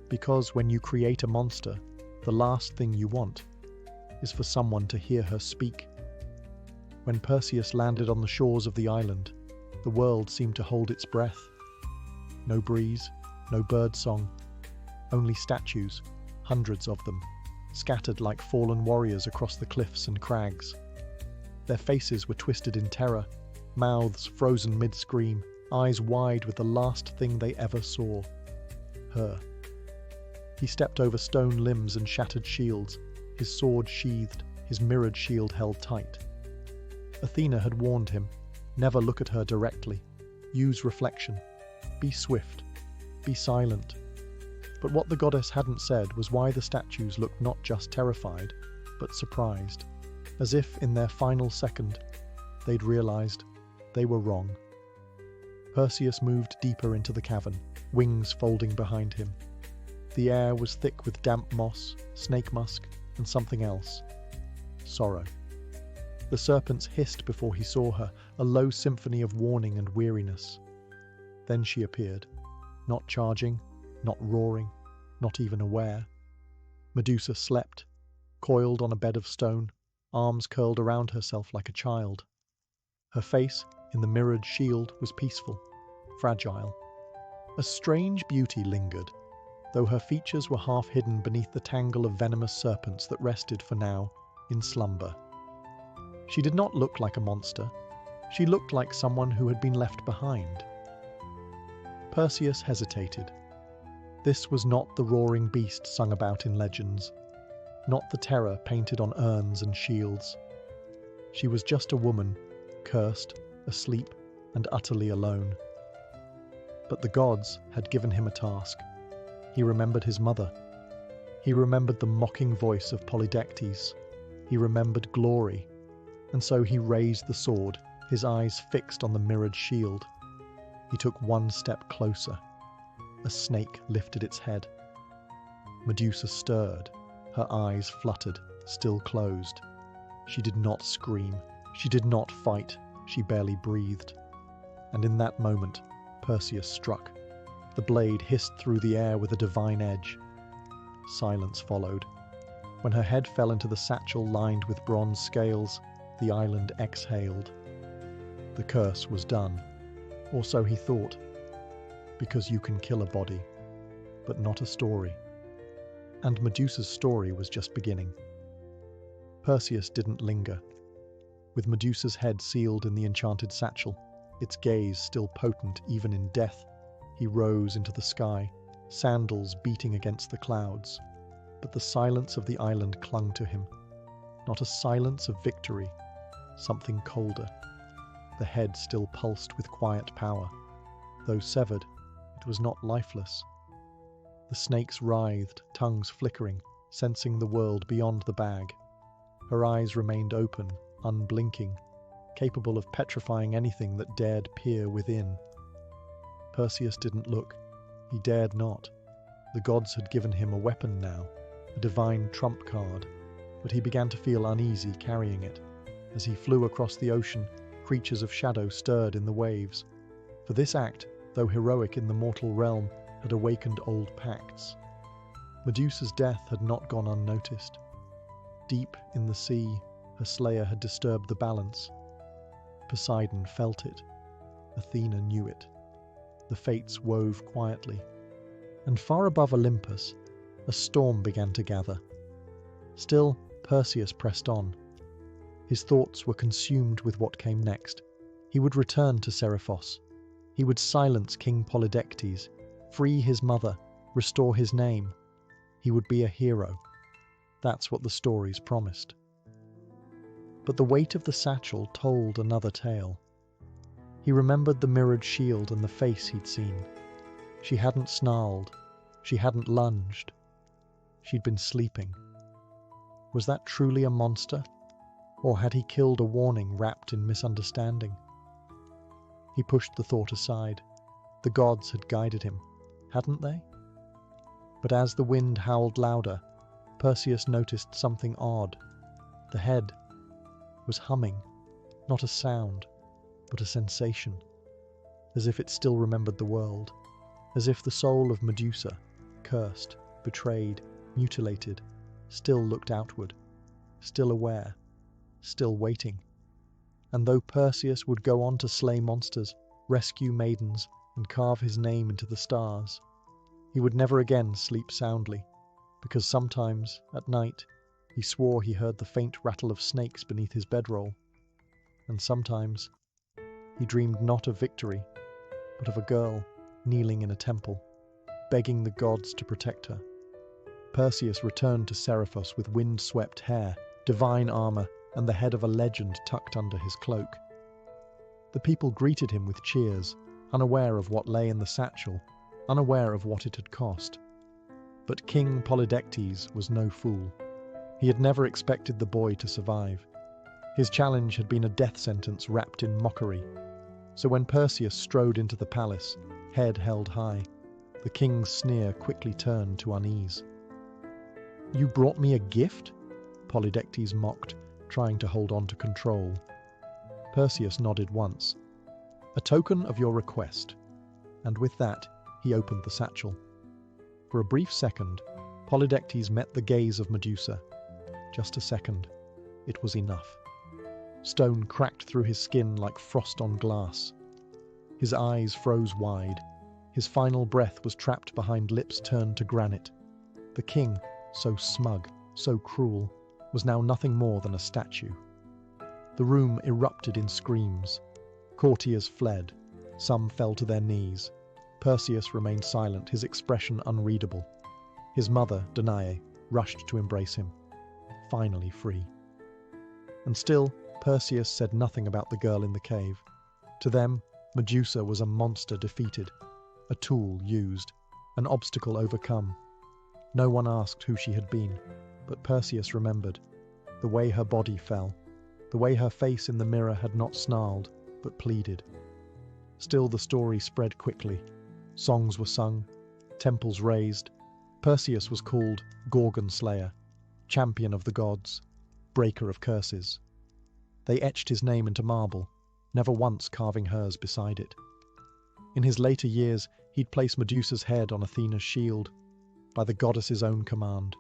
Because when you create a monster, the last thing you want is for someone to hear her speak. When Perseus landed on the shores of the island, the world seemed to hold its breath. No breeze, no bird song, only statues, hundreds of them, scattered like fallen warriors across the cliffs and crags. Their faces were twisted in terror, mouths frozen mid-scream, eyes wide with the last thing they ever saw. Her. He stepped over stone limbs and shattered shields, his sword sheathed, his mirrored shield held tight. Athena had warned him, never look at her directly, use reflection, be swift, be silent. But what the goddess hadn't said was why the statues looked not just terrified, but surprised, as if in their final second they'd realized they were wrong. Perseus moved deeper into the cavern, wings folding behind him. The air was thick with damp moss, snake musk, and something else. Sorrow. The serpents hissed before he saw her, a low symphony of warning and weariness. Then she appeared, not charging, not roaring, not even aware. Medusa slept, coiled on a bed of stone, arms curled around herself like a child. Her face, in the mirrored shield, was peaceful, fragile. A strange beauty lingered, though her features were half hidden beneath the tangle of venomous serpents that rested for now in slumber. She did not look like a monster. She looked like someone who had been left behind. Perseus hesitated. This was not the roaring beast sung about in legends, not the terror painted on urns and shields. She was just a woman, cursed, asleep, and utterly alone. But the gods had given him a task. He remembered his mother. He remembered the mocking voice of Polydectes. He remembered glory. And so he raised the sword, his eyes fixed on the mirrored shield. He took one step closer. A snake lifted its head. Medusa stirred. Her eyes fluttered, still closed. She did not scream. She did not fight. She barely breathed. And in that moment, Perseus struck. The blade hissed through the air with a divine edge. Silence followed. When her head fell into the satchel lined with bronze scales, the island exhaled. The curse was done. Or so he thought. Because you can kill a body, but not a story. And Medusa's story was just beginning. Perseus didn't linger. With Medusa's head sealed in the enchanted satchel, its gaze still potent even in death, he rose into the sky, sandals beating against the clouds. But the silence of the island clung to him. Not a silence of victory, something colder. The head still pulsed with quiet power. Though severed, it was not lifeless. The snakes writhed, tongues flickering, sensing the world beyond the bag. Her eyes remained open, unblinking, capable of petrifying anything that dared peer within. Perseus didn't look. He dared not. The gods had given him a weapon now, a divine trump card, but he began to feel uneasy carrying it. As he flew across the ocean, creatures of shadow stirred in the waves. For this act, though heroic in the mortal realm, had awakened old pacts. Medusa's death had not gone unnoticed. Deep in the sea, her slayer had disturbed the balance. Poseidon felt it. Athena knew it. The fates wove quietly. And far above Olympus, a storm began to gather. Still, Perseus pressed on. His thoughts were consumed with what came next. He would return to Seriphos. He would silence King Polydectes, free his mother, restore his name. He would be a hero. That's what the stories promised. But the weight of the satchel told another tale. He remembered the mirrored shield and the face he'd seen. She hadn't snarled. She hadn't lunged. She'd been sleeping. Was that truly a monster? Or had he killed a warning wrapped in misunderstanding? He pushed the thought aside. The gods had guided him, hadn't they? But as the wind howled louder, Perseus noticed something odd. The head was humming, not a sound, but a sensation, as if it still remembered the world, as if the soul of Medusa, cursed, betrayed, mutilated, still looked outward, still aware, still waiting. And though Perseus would go on to slay monsters, rescue maidens, and carve his name into the stars, he would never again sleep soundly, because sometimes, at night, he swore he heard the faint rattle of snakes beneath his bedroll, and sometimes he dreamed not of victory, but of a girl kneeling in a temple, begging the gods to protect her. Perseus returned to Seriphos with wind-swept hair, divine armor, and the head of a legend tucked under his cloak. The people greeted him with cheers, unaware of what lay in the satchel, unaware of what it had cost. But King Polydectes was no fool. He had never expected the boy to survive. His challenge had been a death sentence wrapped in mockery. So when Perseus strode into the palace, head held high, the king's sneer quickly turned to unease. "You brought me a gift?" Polydectes mocked, trying to hold on to control. Perseus nodded once. "A token of your request." And with that, he opened the satchel. For a brief second, Polydectes met the gaze of Medusa. Just a second. It was enough. Stone cracked through his skin like frost on glass. His eyes froze wide. His final breath was trapped behind lips turned to granite. The king, so smug, so cruel, was now nothing more than a statue. The room erupted in screams. Courtiers fled. Some fell to their knees. Perseus remained silent, his expression unreadable. His mother, Danae, rushed to embrace him. Finally free. And still, Perseus said nothing about the girl in the cave. To them, Medusa was a monster defeated, a tool used, an obstacle overcome. No one asked who she had been, but Perseus remembered. The way her body fell, the way her face in the mirror had not snarled, but pleaded. Still the story spread quickly. Songs were sung, temples raised. Perseus was called Gorgon Slayer, champion of the gods, breaker of curses. They etched his name into marble, never once carving hers beside it. In his later years, he'd place Medusa's head on Athena's shield, by the goddess's own command.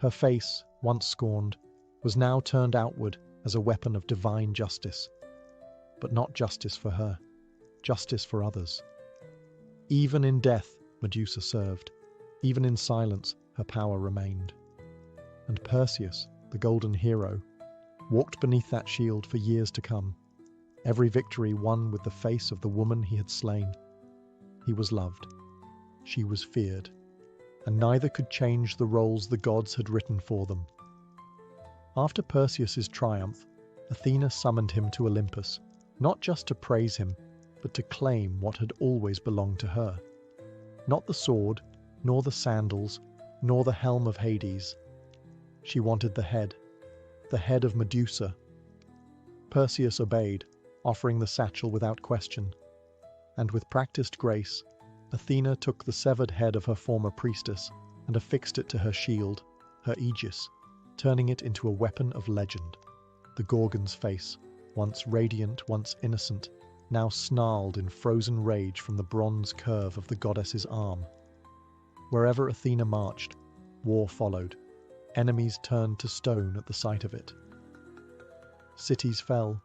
Her face, once scorned, was now turned outward as a weapon of divine justice. But not justice for her, justice for others. Even in death, Medusa served. Even in silence, her power remained. And Perseus, the golden hero, walked beneath that shield for years to come, every victory won with the face of the woman he had slain. He was loved. She was feared. And neither could change the roles the gods had written for them. After Perseus's triumph, Athena summoned him to Olympus, not just to praise him, but to claim what had always belonged to her. Not the sword, nor the sandals, nor the helm of Hades. She wanted the head of Medusa. Perseus obeyed, offering the satchel without question. And with practiced grace, Athena took the severed head of her former priestess and affixed it to her shield, her aegis, turning it into a weapon of legend. The Gorgon's face, once radiant, once innocent, now snarled in frozen rage from the bronze curve of the goddess's arm. Wherever Athena marched, war followed. Enemies turned to stone at the sight of it. Cities fell.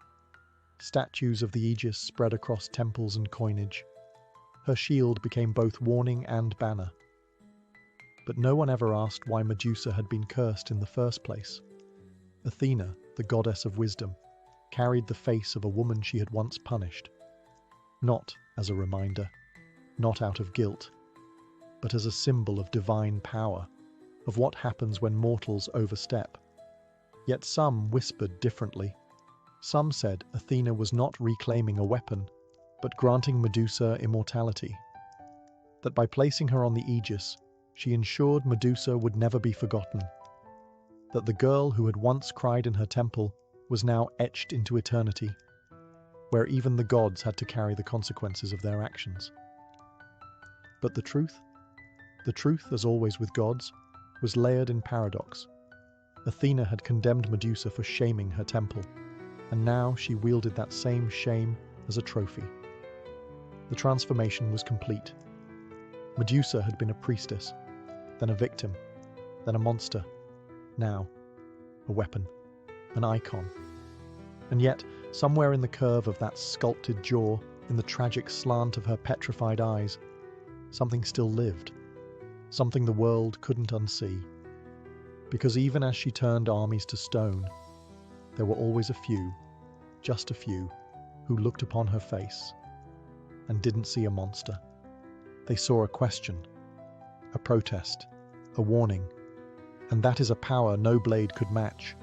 Statues of the aegis spread across temples and coinage. Her shield became both warning and banner. But no one ever asked why Medusa had been cursed in the first place. Athena, the goddess of wisdom, carried the face of a woman she had once punished. Not as a reminder, not out of guilt, but as a symbol of divine power, of what happens when mortals overstep. Yet some whispered differently. Some said Athena was not reclaiming a weapon, but granting Medusa immortality. That by placing her on the aegis, she ensured Medusa would never be forgotten. That the girl who had once cried in her temple was now etched into eternity, where even the gods had to carry the consequences of their actions. But the truth, as always with gods, was layered in paradox. Athena had condemned Medusa for shaming her temple, and now she wielded that same shame as a trophy. The transformation was complete. Medusa had been a priestess, then a victim, then a monster, now a weapon, an icon. And yet, somewhere in the curve of that sculpted jaw, in the tragic slant of her petrified eyes, something still lived, something the world couldn't unsee. Because even as she turned armies to stone, there were always a few, just a few, who looked upon her face and didn't see a monster. They saw a question, a protest, a warning, and that is a power no blade could match.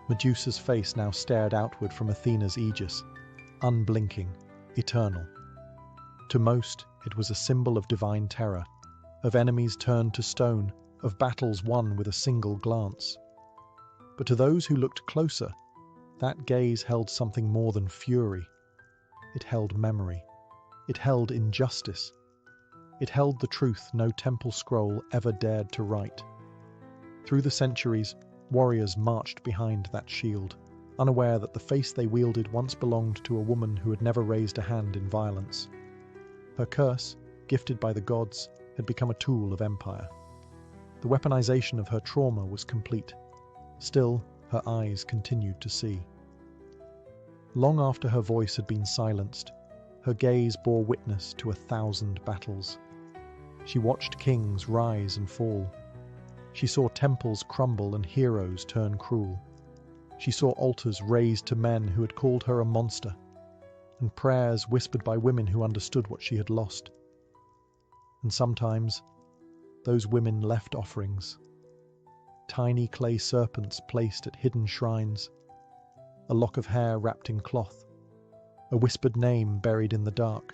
Medusa's face now stared outward from Athena's aegis, unblinking, eternal. To most, it was a symbol of divine terror, of enemies turned to stone, of battles won with a single glance. But to those who looked closer, that gaze held something more than fury. It held memory. It held injustice. It held the truth no temple scroll ever dared to write. Through the centuries, Warriors marched behind that shield, unaware that the face they wielded once belonged to a woman who had never raised a hand in violence. Her curse, gifted by the gods, had become a tool of empire. The weaponization of her trauma was complete. Still, her eyes continued to see. Long after her voice had been silenced, her gaze bore witness to 1,000 battles. She watched kings rise and fall. She saw temples crumble and heroes turn cruel. She saw altars raised to men who had called her a monster, and prayers whispered by women who understood what she had lost. And sometimes, those women left offerings. Tiny clay serpents placed at hidden shrines, a lock of hair wrapped in cloth, a whispered name buried in the dark,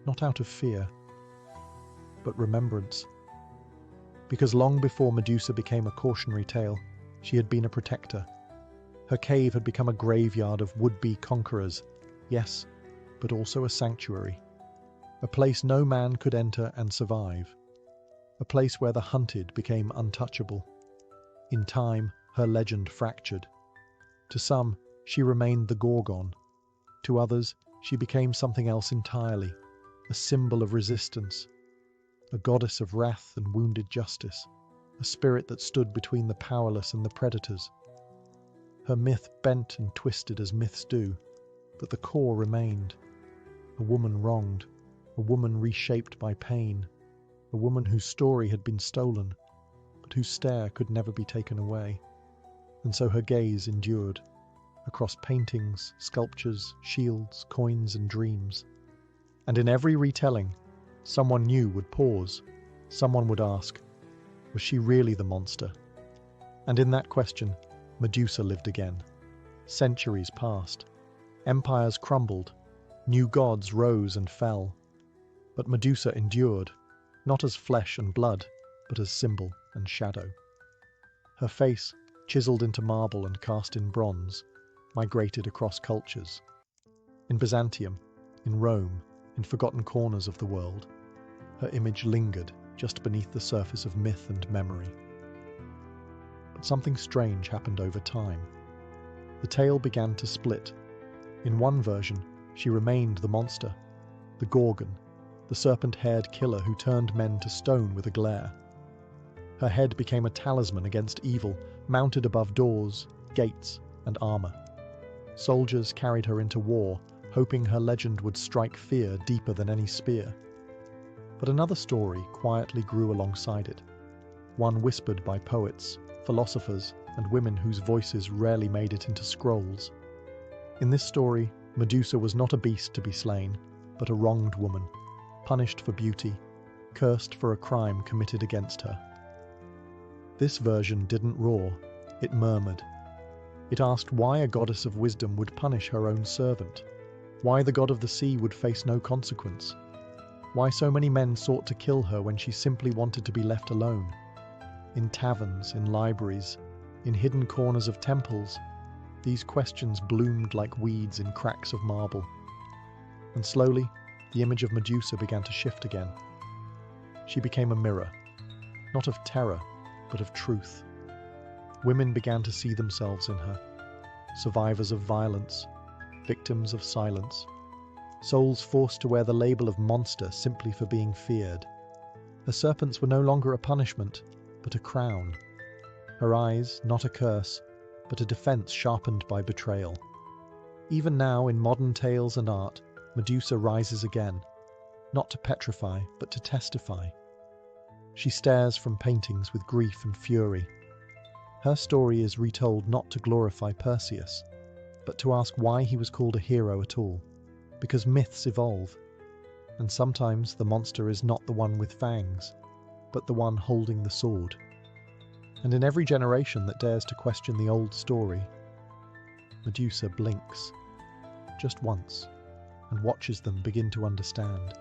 not out of fear, but remembrance. Because long before Medusa became a cautionary tale, she had been a protector. Her cave had become a graveyard of would-be conquerors, yes, but also a sanctuary, a place no man could enter and survive, a place where the hunted became untouchable. In time, her legend fractured. To some, she remained the Gorgon. To others, she became something else entirely, a symbol of resistance, a goddess of wrath and wounded justice, a spirit that stood between the powerless and the predators. Her myth bent and twisted as myths do, but the core remained. A woman wronged, a woman reshaped by pain, a woman whose story had been stolen, but whose stare could never be taken away. And so her gaze endured, across paintings, sculptures, shields, coins, and dreams. And in every retelling, someone new would pause. Someone would ask, was she really the monster? And in that question, Medusa lived again. Centuries passed. Empires crumbled. New gods rose and fell. But Medusa endured, not as flesh and blood, but as symbol and shadow. Her face, chiseled into marble and cast in bronze, migrated across cultures. In Byzantium, in Rome, in forgotten corners of the world, her image lingered just beneath the surface of myth and memory. But something strange happened over time. The tale began to split. In one version, she remained the monster, the Gorgon, the serpent-haired killer who turned men to stone with a glare. Her head became a talisman against evil, mounted above doors, gates, and armor. Soldiers carried her into war, hoping her legend would strike fear deeper than any spear. But another story quietly grew alongside it, one whispered by poets, philosophers, and women whose voices rarely made it into scrolls. In this story, Medusa was not a beast to be slain, but a wronged woman, punished for beauty, cursed for a crime committed against her. This version didn't roar, it murmured. It asked why a goddess of wisdom would punish her own servant, why the god of the sea would face no consequence, why so many men sought to kill her when she simply wanted to be left alone. In taverns, in libraries, in hidden corners of temples, these questions bloomed like weeds in cracks of marble. And slowly, the image of Medusa began to shift again. She became a mirror, not of terror, but of truth. Women began to see themselves in her, survivors of violence, victims of silence, souls forced to wear the label of monster simply for being feared. Her serpents were no longer a punishment, but a crown. Her eyes, not a curse, but a defense sharpened by betrayal. Even now, in modern tales and art, Medusa rises again, not to petrify, but to testify. She stares from paintings with grief and fury. Her story is retold not to glorify Perseus, but to ask why he was called a hero at all, because myths evolve, and sometimes the monster is not the one with fangs, but the one holding the sword. And in every generation that dares to question the old story, Medusa blinks, just once, and watches them begin to understand.